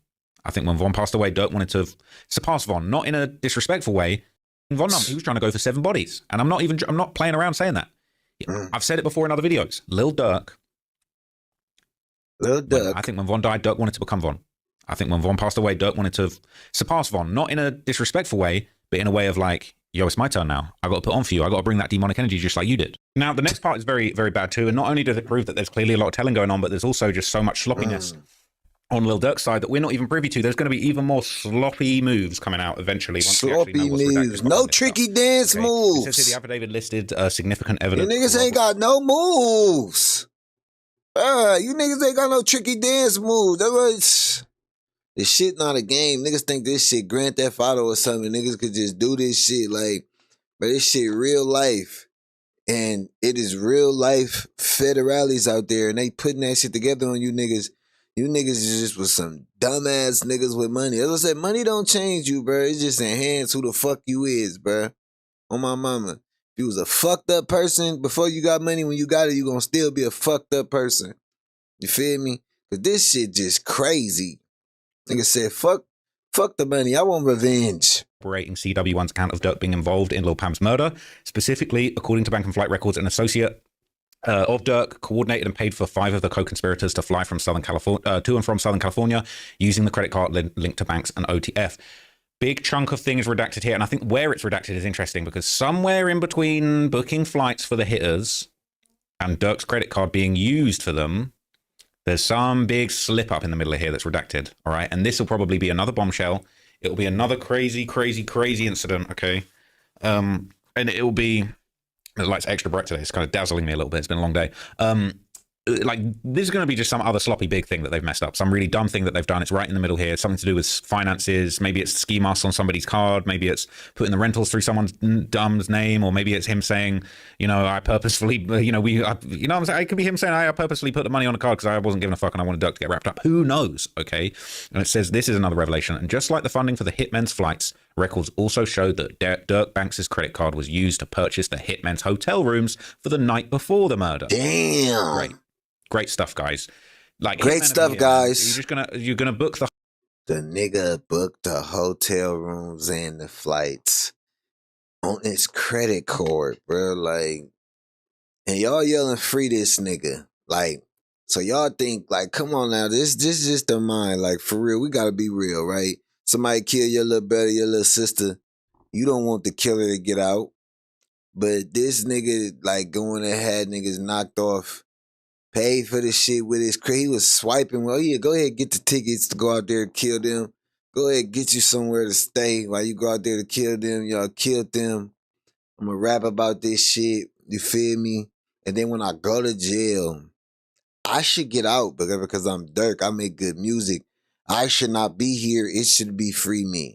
I think when Von passed away, Durk wanted to surpass Von, not in a disrespectful way. Von, he was trying to go for 7 bodies. And I'm not playing around saying that. I've said it before in other videos. Lil Durk. I think when Von died, Durk wanted to become Von. I think when Von passed away, Durk wanted to surpass Von, not in a disrespectful way, but in a way of like, yo, it's my turn now. I got to put on for you. I got to bring that demonic energy just like you did. Now, the next part is very, very bad too. And not only does it prove that there's clearly a lot of telling going on, but there's also just so much sloppiness on Lil Durk's side that we're not even privy to. There's going to be even more sloppy moves coming out eventually. Once
sloppy moves. No tricky dance moves.
It says here the affidavit listed significant evidence.
You niggas ain't got no moves. You niggas ain't got no tricky dance moves. That was... This shit not a game. Niggas think this shit Grand Theft Auto or something. Niggas could just do this shit like, but this shit real life. And it is real life federales out there and they putting that shit together on you niggas. You niggas is just with some dumbass niggas with money. As I said, money don't change you, bro. It just enhance who the fuck you is, bro. On my mama. If you was a fucked up person before you got money, when you got it, you gonna still be a fucked up person. You feel me? Cause this shit just crazy. Nigga said, fuck the money. I want revenge.
Operating CW1's account of Durk being involved in Lil Pam's murder. Specifically, according to Bank and Flight Records, an associate of Durk coordinated and paid for 5 of the co-conspirators to fly from Southern California to and from Southern California using the credit card linked to Banks and OTF. Big chunk of things redacted here. And I think where it's redacted is interesting because somewhere in between booking flights for the hitters and Durk's credit card being used for them, there's some big slip up in the middle of here that's redacted, all right? And this will probably be another bombshell It'll be another crazy incident, okay? And it'll be, the light's extra bright today. It's kind of dazzling me a little bit. It's been a long day. Like, this is going to be just some other sloppy big thing that they've messed up. Some really dumb thing that they've done. It's right in the middle here. Something to do with finances. Maybe it's ski masks on somebody's card. Maybe it's putting the rentals through someone's dumb's name. Or maybe it's him saying, you know, I purposefully, you know, what I'm saying? It could be him saying, I purposely put the money on the card because I wasn't giving a fuck and I wanted Durk to get wrapped up. Who knows? Okay. And it says this is another revelation. And just like the funding for the hitmen's flights, records also showed that Durk Banks' credit card was used to purchase the hitmen's hotel rooms for the night before the murder.
Damn.
Great stuff, guys. Like,
great stuff, guys.
You're gonna book
the nigga booked the hotel rooms and the flights on his credit card, bro. Like, and y'all yelling free this nigga. Like, so y'all think, like, come on now, this is just the mind. Like, for real, we gotta be real, right? Somebody kill your little brother, your little sister. You don't want the killer to get out. But this nigga, like, going and had niggas knocked off, paid for this shit with his credit. He was swiping. Well, yeah, go ahead, get the tickets to go out there and kill them. Go ahead, get you somewhere to stay while you go out there to kill them. Y'all killed them. I'm going to rap about this shit. You feel me? And then when I go to jail, I should get out because I'm Durk. I make good music. I should not be here. It should be free me.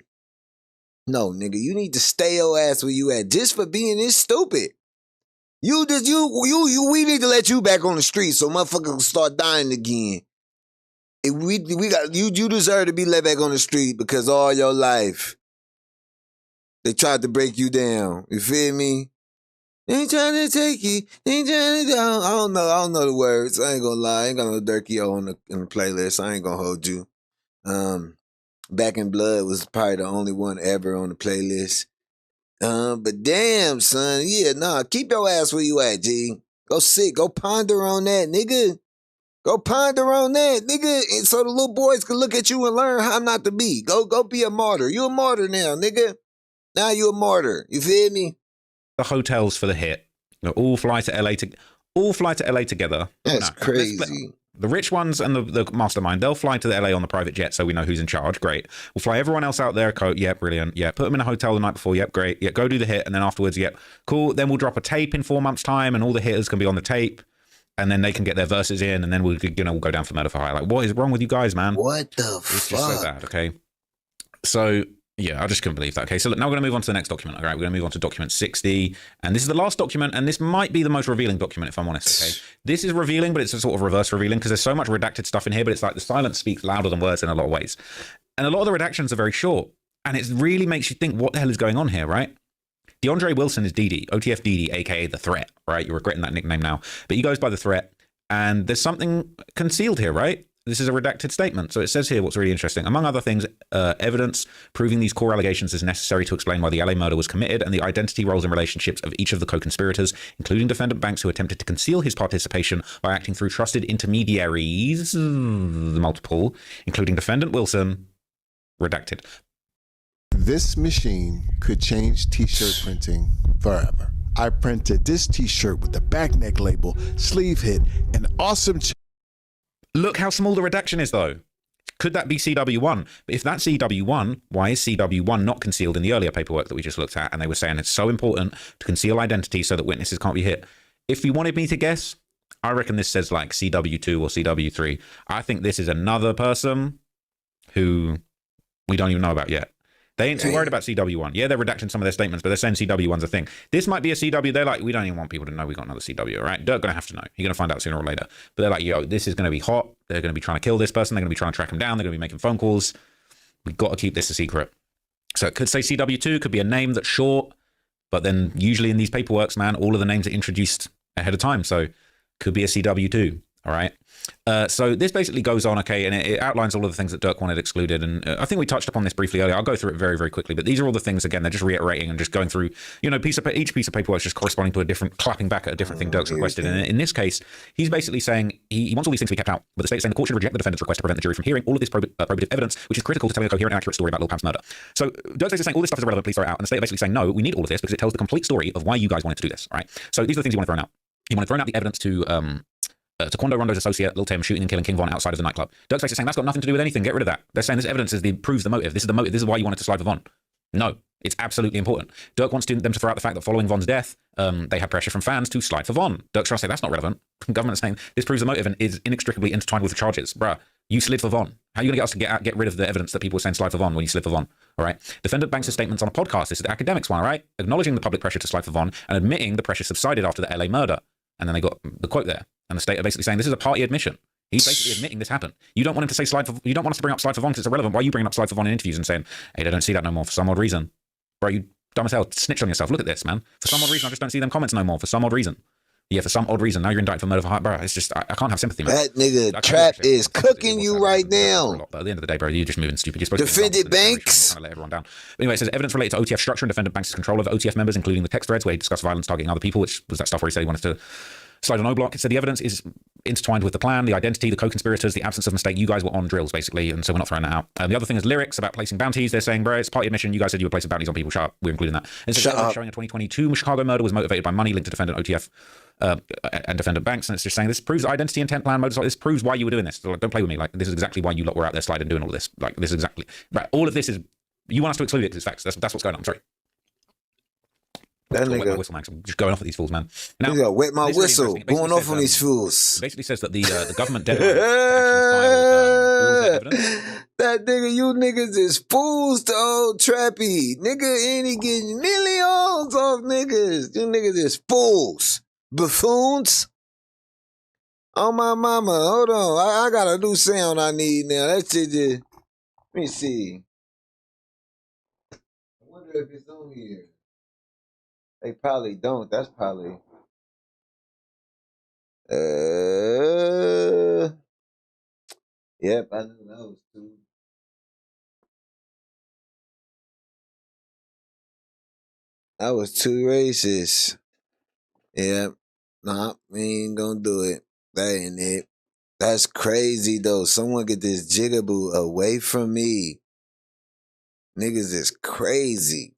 No, nigga, you need to stay your ass where you at just for being this stupid. We need to let you back on the street so motherfuckers can start dying again. We got you deserve to be let back on the street because all your life they tried to break you down. You feel me? They ain't trying to take you. They ain't trying to go. I don't know the words. I ain't gonna lie. I ain't got no Durkio in the playlist. I ain't gonna hold you. Back in Blood was probably the only one ever on the playlist. But damn, son, yeah, nah, keep your ass where you at, G. Go sit, go ponder on that, nigga. Go ponder on that, nigga, and so the little boys can look at you and learn how not to be. Go be a martyr. You a martyr now, nigga. Now you a martyr. You feel me?
the hotels for the hit. All fly to LA together.
That's crazy.
The rich ones and the mastermind, they'll fly to the LA on the private jet so we know who's in charge. Great. We'll fly everyone else out there. Yeah, brilliant. Yeah, put them in a hotel the night before. Yep, great. Yeah, go do the hit. And then afterwards, yep, cool. Then we'll drop a tape in 4 months' time and all the hitters can be on the tape. And then they can get their verses in and then we'll go down for murder for hire. Like, what is wrong with you guys, man?
What the fuck?
It's just so bad, okay? So, yeah, I just couldn't believe that. Okay, so look, now we're going to move on to the next document. All right, we're going to move on to document 60. And this is the last document, and this might be the most revealing document, if I'm honest, okay? This is revealing, but it's a sort of reverse revealing because there's so much redacted stuff in here, but it's like the silence speaks louder than words in a lot of ways. And a lot of the redactions are very short. And it really makes you think, what the hell is going on here, right? DeAndre Wilson is DD, OTF DD, aka The Threat, right? You're regretting that nickname now. But he goes by The Threat. And there's something concealed here, right? This is a redacted statement. So it says here what's really interesting. Among other things, evidence proving these core allegations is necessary to explain why the LA murder was committed and the identity, roles, and relationships of each of the co-conspirators, including defendant Banks, who attempted to conceal his participation by acting through trusted intermediaries, multiple, including defendant Wilson, redacted.
This machine could change t-shirt printing forever. I printed this t-shirt with the back neck label, sleeve hit, and awesome...
Look how small the redaction is, though. Could that be CW1? But if that's CW1, why is CW1 not concealed in the earlier paperwork that we just looked at? And they were saying it's so important to conceal identity so that witnesses can't be hit. If you wanted me to guess, I reckon this says like CW2 or CW3. I think this is another person who we don't even know about yet. They ain't too worried about CW1. Yeah, they're redacting some of their statements, but they're saying CW1's a thing. This might be a CW. They're like, we don't even want people to know we got another CW, all right? Durk going to have to know. You're going to find out sooner or later. But they're like, yo, this is going to be hot. They're going to be trying to kill this person. They're going to be trying to track him down. They're going to be making phone calls. We've got to keep this a secret. So it could say CW2, could be a name that's short, but then usually in these paperworks, man, all of the names are introduced ahead of time. So could be a CW2, all right? So this basically goes on, okay, and it outlines all of the things that Durk wanted excluded. And I think we touched upon this briefly earlier. I'll go through it very, very quickly. But these are all the things, again, they're just reiterating and just going through, you know, each piece of paperwork is just corresponding to a different, clapping back at a different thing Durk's requested. And in this case, he's basically saying he wants all these things to be kept out. But the state is saying the court should reject the defendant's request to prevent the jury from hearing all of this probative evidence, which is critical to telling a coherent and accurate story about Lil Pam's murder. So Durk is saying all this stuff is irrelevant, please throw it out. And the state are basically saying, no, we need all of this because it tells the complete story of why you guys wanted to do this, all right? So these are the things he wanted thrown out. He wanted thrown out the evidence to Taekwondo Rondo's associate, Lil Tim, shooting and killing King Von outside of the nightclub. Durk's basically saying that's got nothing to do with anything. Get rid of that. They're saying this evidence proves the motive. This is the motive. This is why you wanted to slide for Von. No, it's absolutely important. Durk wants them to throw out the fact that following Von's death, they had pressure from fans to slide for Von. Durk's trying to say that's not relevant. The government's saying this proves the motive and is inextricably intertwined with the charges. Bruh, you slid for Von. How are you going to get us to get rid of the evidence that people were saying slide for Von when you slid for Von? All right. Defendant Banks' statements on a podcast. This is the academics one, all right? Acknowledging the public pressure to slide for Von and admitting the pressure subsided after the LA murder. And then they got the quote there. And the state are basically saying this is a party admission. He's basically admitting this happened. You don't want him to say you don't want us to bring up slide for Von because it's irrelevant. Why are you bringing up slide for Von in interviews and saying, hey, they don't see that no more for some odd reason? Bro, you dumb as hell. Snitch on yourself. Look at this, man. For some odd reason, I just don't see them comments no more. For some odd reason. Yeah, for some odd reason. Now you're indicted for murder for hire. Bro, it's just, I can't have sympathy, man.
That nigga Trap is cooking you right now.
But at the end of the day, bro, you're just moving stupid. You're supposed
Defendant Banks.
to let everyone down. But anyway, it says evidence related to OTF structure and Defendant Banks' control of OTF members, including the text threads where he discussed violence targeting other people, which was that stuff where he said he wanted to slide on O-Block. It said the evidence is intertwined with the plan, the identity, the co-conspirators, the absence of mistake. You guys were on drills, basically, and so we're not throwing that out. The other thing is lyrics about placing bounties. They're saying, bro, it's party admission. You guys said you were placing bounties on people. Shut up. We're including that. And it says evidence showing a 2022 Chicago murder was motivated by money linked to Defendant OTF and Defendant Banks. And it's just saying this proves identity, intent, plan, motives. This proves why you were doing this. So, like, don't play with me. Like, this is exactly why you lot were out there sliding doing all of this. Like, this is exactly right. All of this is, you want us to exclude it because it's facts. That's what's going on. I'm sorry.
That nigga.
Wet my whistle, man. I'm just going off at these fools, man. Now,
nigga, wet my whistle.
Really
going off on these fools.
It basically says that the government deadline to actually file all of the evidence.
That nigga, you niggas is fools to old Trappy. Nigga, ain't he getting millions off niggas? You niggas is fools. Buffoons. Oh, my mama. Hold on. I got a new sound I need now. That shit just... Let me see. I wonder if it's on here. They probably don't. That's probably... Yep, I knew that was too. That was too racist. Yep. Nah, we ain't gonna do it. That ain't it. That's crazy though. Someone get this jigaboo away from me. Niggas is crazy.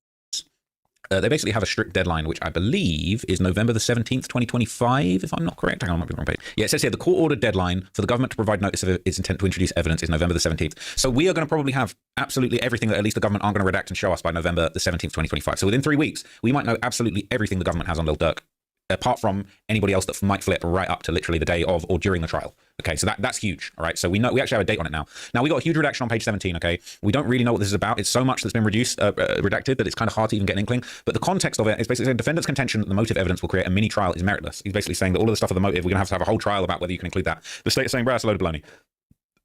They basically have a strict deadline, which I believe is November the 17th, 2025, if I'm not correct. Hang on, I might be on the wrong page. Yeah, it says here, the court-ordered deadline for the government to provide notice of its intent to introduce evidence is November the 17th. So we are going to probably have absolutely everything that at least the government aren't going to redact and show us by November the 17th, 2025. So within 3 weeks, we might know absolutely everything the government has on Lil Durk, apart from anybody else that might flip right up to literally the day of or during the trial. Okay, so that's huge. All right, so we actually have a date on it now. Now we got a huge redaction on page 17. Okay, we don't really know what this is about. It's so much that's been redacted that it's kind of hard to even get an inkling. But the context of it is basically saying defendant's contention that the motive evidence will create a mini trial is meritless. He's basically saying that all of the stuff of the motive, we're gonna have to have a whole trial about whether you can include that. The state is saying, bro, that's a load of baloney.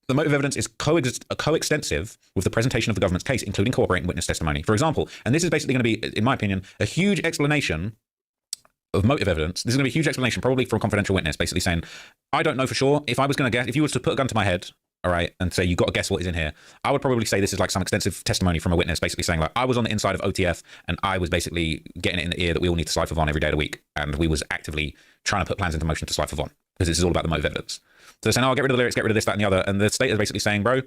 The motive evidence is coextensive with the presentation of the government's case, including cooperating witness testimony. For example, and this is basically going to be, in my opinion, a huge explanation of motive evidence. This is going to be a huge explanation, probably from a confidential witness, basically saying, I don't know for sure. If I was going to guess, if you was to put a gun to my head, all right, and say, you got to guess what is in here, I would probably say this is like some extensive testimony from a witness, basically saying, like, I was on the inside of OTF and I was basically getting it in the ear that we all need to slide for Von every day of the week. And we was actively trying to put plans into motion to slide for Von, because this is all about the motive evidence. So they're saying, oh, get rid of the lyrics, get rid of this, that, and the other. And the state is basically saying, bro,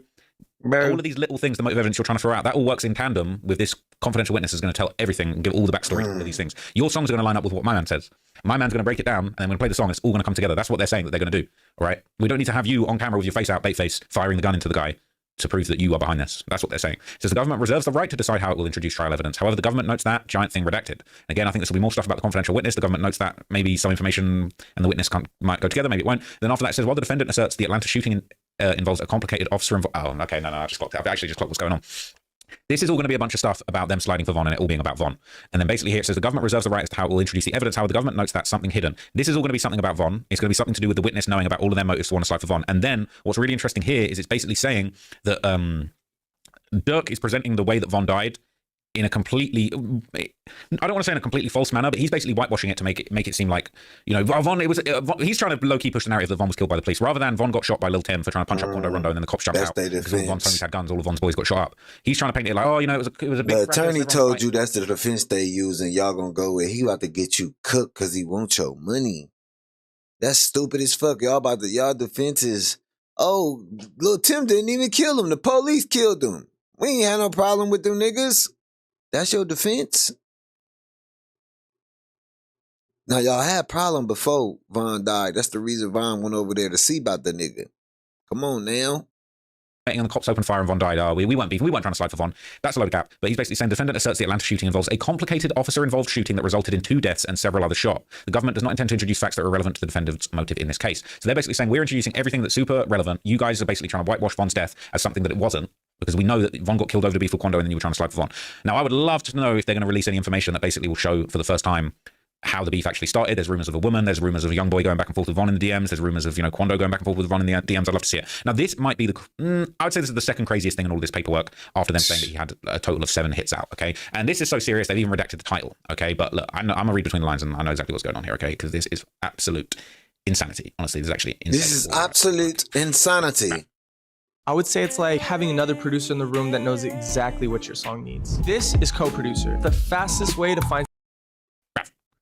all of these little things, the motive evidence you're trying to throw out, that all works in tandem with this confidential witness is going to tell everything and give all the backstory to all of these things. Your songs are going to line up with what my man says. My man's going to break it down, and then when we play the song, it's all going to come together. That's what they're saying that they're going to do. All right? We don't need to have you on camera with your face out, bait face, firing the gun into the guy to prove that you are behind this. That's what they're saying. It says the government reserves the right to decide how it will introduce trial evidence. However, the government notes that giant thing redacted. Again, I think this will be more stuff about the confidential witness. The government notes that maybe some information and the witness might go together, maybe it won't. Then after that, it says, while the defendant asserts the Atlanta shooting involves a complicated officer oh, okay, no, I just clocked it. I've actually just clocked what's going on. This is all going to be a bunch of stuff about them sliding for Von and it all being about Von. And then basically here it says the government reserves the right as to how it will introduce the evidence. However, the government notes that something hidden. This is all going to be something about Von. It's going to be something to do with the witness knowing about all of their motives to want to slide for Von. And then what's really interesting here is it's basically saying that Durk is presenting the way that Von died in a completely, I don't want to say in a completely false manner, but he's basically whitewashing it to make it seem like, you know, Von, he's trying to low-key push the narrative that Von was killed by the police, rather than Von got shot by Lil Tim for trying to punch up Quando Rondo and then the cops jumped out because all Von's homies had guns, all of Von's boys got shot up. He's trying to paint it like, oh, you know, it was a big...
The attorney told you that's the defense they use and y'all gonna go with, he about to get you cooked because he wants your money. That's stupid as fuck. Y'all defense is, oh, Lil Tim didn't even kill him. The police killed him. We ain't had no problem with them niggas. That's your defense? Now y'all had a problem before Von died. That's the reason Von went over there to see about the nigga. Come on now.
And the cops opened fire and Von died. We weren't beefing. We weren't trying to slide for Von. That's a load of cap. But he's basically saying defendant asserts the Atlanta shooting involves a complicated officer-involved shooting that resulted in 2 deaths and several others shot. The government does not intend to introduce facts that are relevant to the defendant's motive in this case. So they're basically saying we're introducing everything that's super relevant. You guys are basically trying to whitewash Von's death as something that it wasn't, because we know that Von got killed over the beef with Quando and then you were trying to slide for Von. Now, I would love to know if they're going to release any information that basically will show for the first time how the beef actually started. There's rumors of a woman. There's rumors of a young boy going back and forth with Von in the DMs. There's rumors of, Quando going back and forth with Von in the DMs. I'd love to see it. Now, this might be I would say this is the second craziest thing in all of this paperwork after them saying that he had a total of 7 hits out, okay? And this is so serious, they've even redacted the title, okay? But look, I'm going to read between the lines and I know exactly what's going on here, okay? Because this is absolute insanity. Honestly, this is actually insane.
This is absolute insanity.
I would say it's like having another producer in the room that knows exactly what your song needs. This is co-producer. The fastest way to find.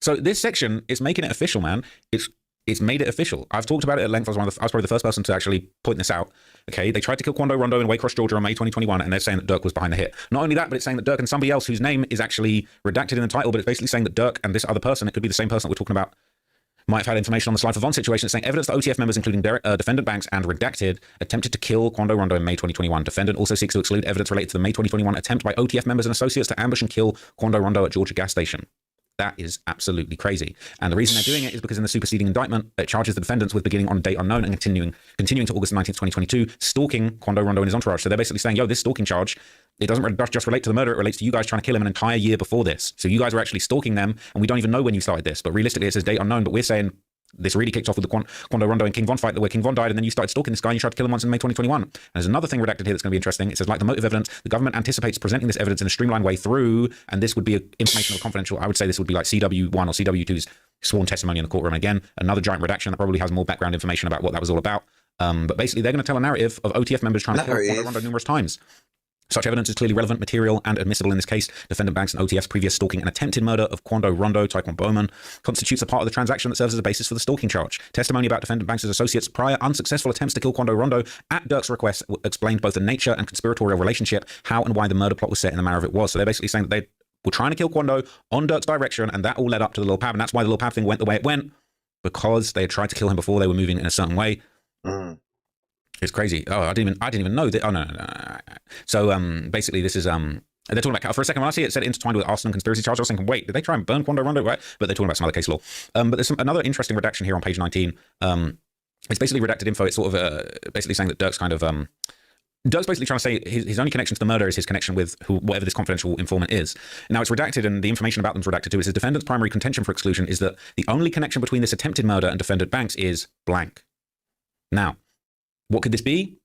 So this section is making it official, man. It's made it official. I've talked about it at length. I was probably the first person to actually point this out. Okay, they tried to kill Quando Rondo in Waycross, Georgia on May 2021, and they're saying that Durk was behind the hit. Not only that, but it's saying that Durk and somebody else whose name is actually redacted in the title, but it's basically saying that Durk and this other person, it could be the same person that we're talking about, might have had information on the slide for Von situation. It's saying evidence that OTF members, including Defendant Banks and Redacted, attempted to kill Quando Rondo in May 2021. Defendant also seeks to exclude evidence related to the May 2021 attempt by OTF members and associates to ambush and kill Quando Rondo at Georgia gas station. That is absolutely crazy. And the reason they're doing it is because in the superseding indictment, it charges the defendants with beginning on a date unknown and continuing to August 19th, 2022, stalking Quando Rondo and his entourage. So they're basically saying, yo, this stalking charge, it doesn't just relate to the murder, it relates to you guys trying to kill him an entire year before this. So you guys were actually stalking them, and we don't even know when you started this. But realistically, it says date unknown, but we're saying this really kicked off with the Quando Rondo and King Von fight, where King Von died, and then you started stalking this guy and you tried to kill him once in May 2021. And there's another thing redacted here that's going to be interesting. It says, like the motive evidence, the government anticipates presenting this evidence in a streamlined way through, and this would be information or confidential. I would say this would be like CW1 or CW2's sworn testimony in the courtroom. Again, another giant redaction that probably has more background information about what that was all about. But basically, they're going to tell a narrative of OTF members trying to kill Quando Rondo numerous times. Such evidence is clearly relevant material and admissible in this case. Defendant Banks and OTF's previous stalking and attempted murder of Quando Rondo, Taekwon Bowman, constitutes a part of the transaction that serves as a basis for the stalking charge. Testimony about Defendant Banks' associates' prior unsuccessful attempts to kill Quando Rondo at Durk's request explained both the nature and conspiratorial relationship, how and why the murder plot was set in the manner it was. So they're basically saying that they were trying to kill Quando on Durk's direction, and that all led up to the Lil Pab, and that's why the Lil Pab thing went the way it went, because they had tried to kill him before they were moving in a certain way. It's crazy. Oh, I didn't even know that. Oh, no. So basically, this is they're talking about, for a second when I see it said intertwined with arson and conspiracy charge, I was thinking, wait, did they try and burn Quando Rondo? Right? But they're talking about some other case law. But there's another interesting redaction here on page 19. It's basically redacted info. It's sort of basically saying that Durk's kind of Durk's basically trying to say his only connection to the murder is his connection with whatever this confidential informant is. Now, it's redacted, and the information about them is redacted too. It says defendant's primary contention for exclusion is that the only connection between this attempted murder and Defendant Banks is blank. Now, what could this be?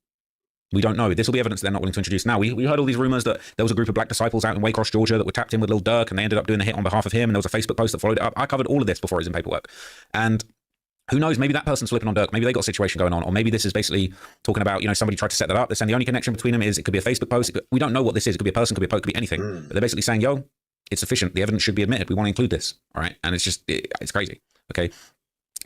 We don't know. This will be evidence they're not willing to introduce. Now, we heard all these rumors that there was a group of black disciples out in Waycross, Georgia that were tapped in with Lil Durk, and they ended up doing the hit on behalf of him, and there was a Facebook post that followed it up. I covered all of this before it was in paperwork. And who knows, maybe that person's flipping on Durk. Maybe they got a situation going on, or maybe this is basically talking about, somebody tried to set that up. They're saying the only connection between them is it could be a Facebook post. We don't know what this is. It could be a person, could be a poke, could be anything. But they're basically saying, yo, it's sufficient. The evidence should be admitted. We want to include this. All right. And it's crazy. Okay.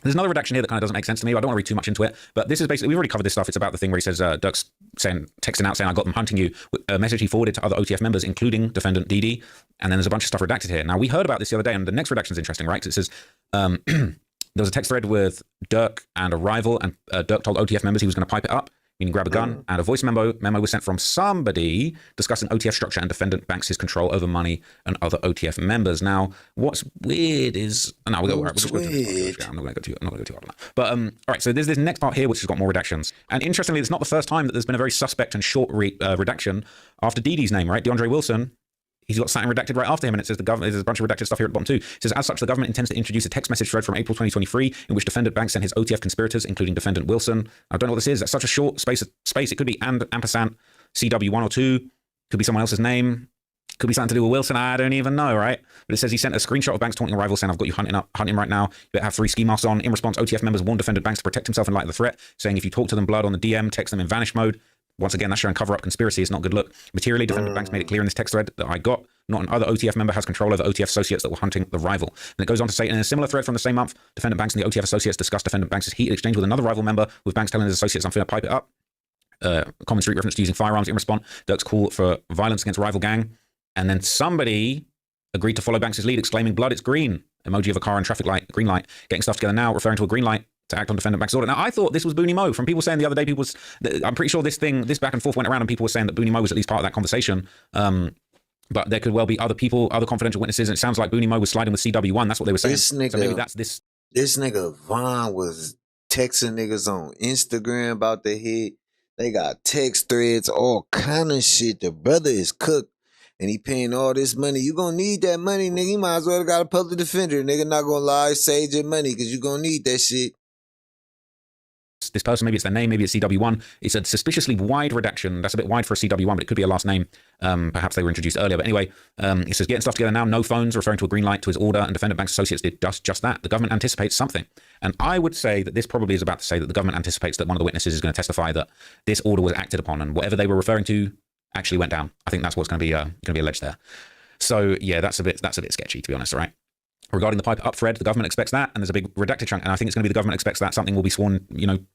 There's another redaction here that kind of doesn't make sense to me. I don't want to read too much into it, but this is basically, we've already covered this stuff. It's about the thing where he says, Durk's texting out saying, I got them hunting you, a message he forwarded to other OTF members, including defendant DD. And then there's a bunch of stuff redacted here. Now, we heard about this the other day, and the next redaction is interesting, right? Because it says, there was a text thread with Durk and a rival, and Durk told OTF members he was going to pipe it up, meaning grab a gun, and a voice memo was sent from somebody discussing OTF structure and Defendant Banks' control over money and other OTF members. Now, what's weird is, no, we'll just go to I'm not going to go too hard on that. But all right, so there's this next part here which has got more redactions, and interestingly, it's not the first time that there's been a very suspect and short redaction after DD's name, right? DeAndre Wilson. He's got something redacted right after him, and it says there's a bunch of redacted stuff here at the bottom too. It says, as such, the government intends to introduce a text message thread from April 2023 in which Defendant Banks sent his OTF conspirators, including Defendant Wilson. I don't know what this is. That's such a short space. It could be ampersand CW1 or 2. Could be someone else's name. Could be something to do with Wilson. I don't even know, right? But it says he sent a screenshot of Banks taunting a rival saying, I've got you hunting right now. You better have 3 ski masks on. In response, OTF members warned Defendant Banks to protect himself in light of the threat, saying if you talk to them blood on the DM, text them in vanish mode. Once again, that's showing cover-up conspiracy. It's not good look. Materially, Defendant Banks made it clear in this text thread that I got, not an other OTF member has control over OTF associates that were hunting the rival. And it goes on to say, in a similar thread from the same month, Defendant Banks and the OTF associates discussed Defendant Banks' heated exchange with another rival member, with Banks telling his associates, I'm finna pipe it up. Common street reference to using firearms in response. Durk's call for violence against rival gang. And then somebody agreed to follow Banks' lead, exclaiming, blood, it's green. emoji of a car and traffic light, green light, getting stuff together now, referring to a green light to act on defendant Banks' order. Now, I thought this was Booney Mo. From people saying the other day, I'm pretty sure this back and forth went around and people were saying that Booney Mo was at least part of that conversation. But there could well be other people, other confidential witnesses, and it sounds like Booney Mo was sliding with CW1. That's what they were saying. So maybe that's this.
This nigga Von was texting niggas on Instagram about the hit. They got text threads, all kind of shit. The brother is cooked, and he paying all this money. You gonna need that money, nigga. You might as well have got a public defender. Nigga not gonna lie, save your money, because you gonna need that shit.
This person, maybe it's their name, maybe it's CW1. It's a suspiciously wide redaction. That's a bit wide for a CW1, but it could be a last name. Perhaps they were introduced earlier. But anyway, it says, getting stuff together now, no phones, referring to a green light to his order, and defendant Banks' associates did just that. The government anticipates something. And I would say that this probably is about to say that the government anticipates that one of the witnesses is going to testify that this order was acted upon, and whatever they were referring to actually went down. I think that's what's going to be alleged there. So yeah, that's a bit sketchy, to be honest, all right? Regarding the pipe up thread, the government expects that, and there's a big redacted chunk, and I think it's going to be the government expects that something will be sworn,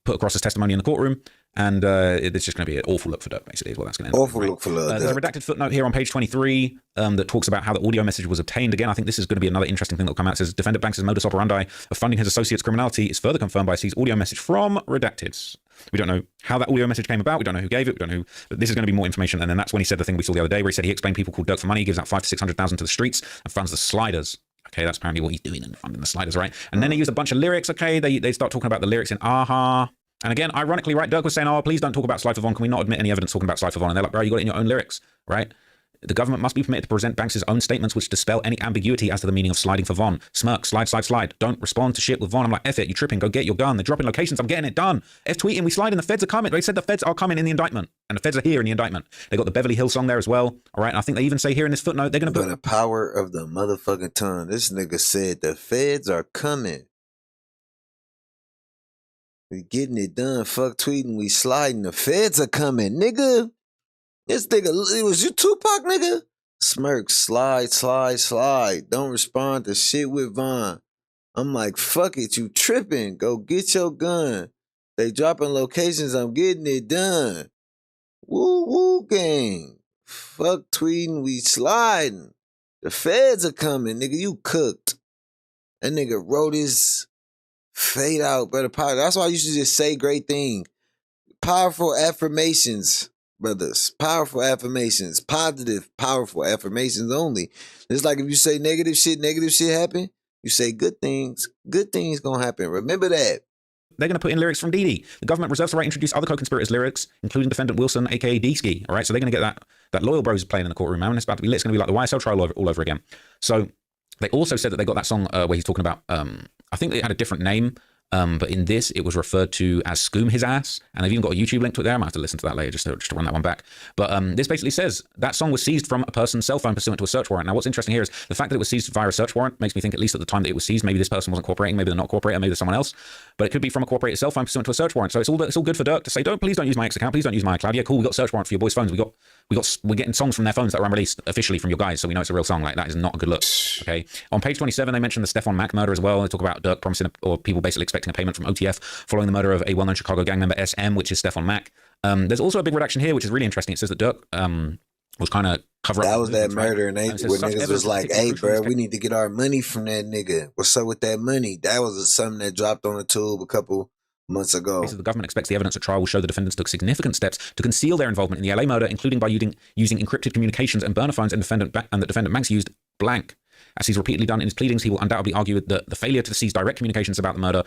put across as testimony in the courtroom, and it's just going to be an awful look for Durk, basically, is what that's going to end up.
Awful look for Durk.
There's a redacted footnote here on page 23 that talks about how the audio message was obtained. Again, I think this is going to be another interesting thing that will come out. It says, defendant Banks' modus operandi of funding his associates' criminality is further confirmed by C's audio message from redacted. We don't know how that audio message came about. We don't know who gave it. We don't know who. But this is going to be more information. And then that's when he said the thing we saw the other day, where he said he explained people called Durk for money, gives out 500,000 to 600,000 to the streets, and funds the sliders. Okay, that's apparently what he's doing and funding the sliders, right? And then they use a bunch of lyrics. Okay, they start talking about the lyrics in Aha. And again, ironically, right, Durk was saying, oh, please don't talk about Sly for Von. Can we not admit any evidence talking about Sly for Von? And they're like, bro, you got it in your own lyrics, right? The government must be permitted to present Banks' own statements which dispel any ambiguity as to the meaning of sliding for Von. Smirk, slide, slide, slide. Don't respond to shit with Von. I'm like, F it, you tripping, go get your gun. They're dropping locations, I'm getting it done. F tweeting, we slide and the feds are coming. They said the feds are coming in the indictment. And the feds are here in the indictment. They got the Beverly Hills song there as well. All right, and I think they even say here in this footnote, they're going to put...
the power of the motherfucking tongue. This nigga said the feds are coming. We getting it done. Fuck tweeting, we sliding. The feds are coming, nigga. This nigga, it was you Tupac, nigga? Smirk, slide, slide, slide. Don't respond to shit with Von. I'm like, fuck it, you tripping. Go get your gun. They dropping locations, I'm getting it done. Woo woo gang. Fuck tweeting, we sliding. The feds are coming, nigga. You cooked. That nigga wrote his fade out, brother. That's why you should just say great thing. Powerful affirmations. Brothers, powerful affirmations, positive, powerful affirmations only. It's like if you say negative shit happen. You say good things gonna happen. Remember that.
They're going to put in lyrics from Dee Dee. The government reserves the right to introduce other co-conspirators' lyrics, including defendant Wilson, aka D-Ski. All right, so they're going to get that Loyal Bros playing in the courtroom, man. It's about to be lit. It's going to be like the YSL trial all over again. So they also said that they got that song where he's talking about, I think it had a different name, but in this, it was referred to as Scoom His Ass, and they've even got a YouTube link to it there. I might have to listen to that later just to run that one back. But this basically says that song was seized from a person's cell phone pursuant to a search warrant. Now, what's interesting here is the fact that it was seized via a search warrant makes me think, at least at the time that it was seized, maybe this person wasn't cooperating, maybe they're not cooperating, maybe there's someone else, but it could be from a cooperated cell phone pursuant to a search warrant. So it's all good for Durk to say, please don't use my X account, please don't use my iCloud. Yeah, cool, we got a search warrant for your boys' phones. We're getting songs from their phones that are unreleased officially from your guys, so we know it's a real song. Like, that is not a good look. Okay. On page 27, they mentioned the Stefan Mack murder as well. They talk about Durk promising or people basically expecting a payment from OTF following the murder of a well-known Chicago gang member, SM, which is Stefan Mack. There's also a big redaction here, which is really interesting. It says that Durk was kind of covering up.
That was that murder, and where niggas was like, hey, bro, we need to get our money from that nigga. What's up with that money? That was something that dropped on the tube a couple months ago.
The government expects the evidence at trial will show the defendants took significant steps to conceal their involvement in the LA murder, including by using encrypted communications and burner phones, and the defendant Banks used blank. As he's repeatedly done in his pleadings, he will undoubtedly argue that the failure to seize direct communications about the murder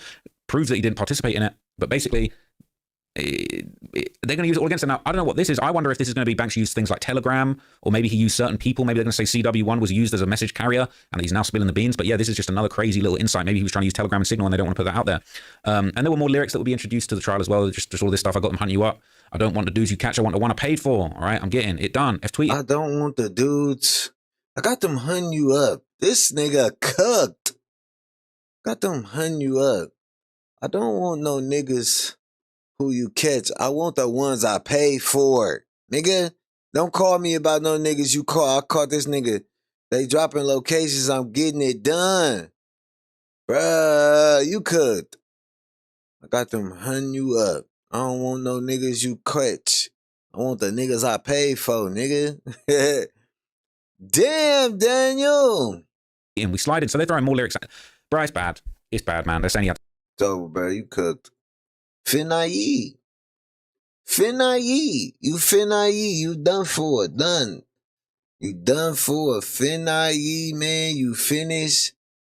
proves that he didn't participate in it. But basically, they're going to use it all against him. Now, I don't know what this is. I wonder if this is going to be Banks used things like Telegram, or maybe he used certain people. Maybe they're going to say CW1 was used as a message carrier and he's now spilling the beans. But yeah, this is just another crazy little insight. Maybe he was trying to use Telegram and Signal and they don't want to put that out there. And there were more lyrics that will be introduced to the trial as well. Just all this stuff. I got them hunting you up. I don't want the dudes you catch. I want the one I paid for. All right, I'm getting it done. F-tweet.
I don't want the dudes. I got them hunting you up. This nigga cooked. Got them hunting you up. I don't want no niggas who you catch. I want the ones I pay for. Nigga, don't call me about no niggas you call. I caught this nigga. They dropping locations. I'm getting it done. Bruh, you cooked. I got them hunting you up. I don't want no niggas you catch. I want the niggas I pay for, nigga. Damn, Daniel.
and we slide in. So they're throwing more lyrics. Bro, it's bad. It's bad, man. They're saying you
So, bro, you cooked. Finai. You Finai. You done for. Done. You done for. Finai, man. You finished.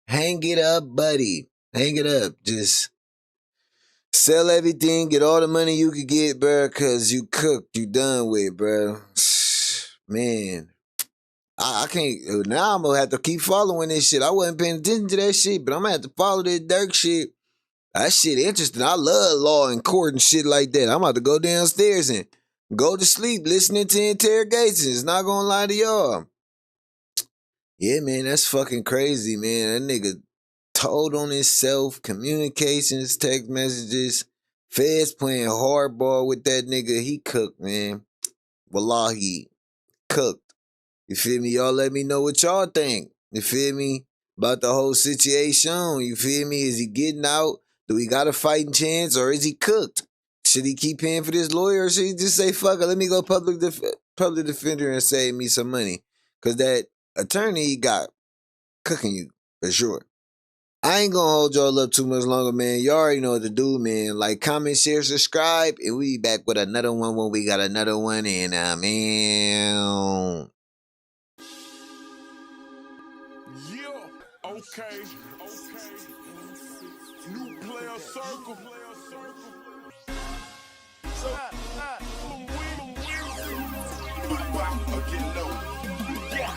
Hang it up, buddy. Hang it up. Just sell everything. Get all the money you could get, bro, because you cooked. You done with, bro. Man. I can't. Now I'm going to have to keep following this shit. I wasn't paying attention to that shit, but I'm going to have to follow this Durk shit. That shit interesting. I love law and court and shit like that. I'm about to go downstairs and go to sleep listening to interrogations. Not gonna lie to y'all. Yeah, man, that's fucking crazy, man. That nigga told on himself, communications, text messages, feds playing hardball with that nigga. He cooked, man. Wallahi, cooked. You feel me? Y'all let me know what y'all think. You feel me? About the whole situation. You feel me? Is he getting out? Do he got a fighting chance or is he cooked? Should he keep paying for this lawyer or should he just say, fuck it, let me go public defender and save me some money? Because that attorney he got cooking you for sure. I ain't gonna hold y'all up too much longer, man. Y'all already know what to do, man. Like, comment, share, subscribe, and we back with another one when we got another one. And man.
Yeah, okay. New player circle. So, get low. Yeah.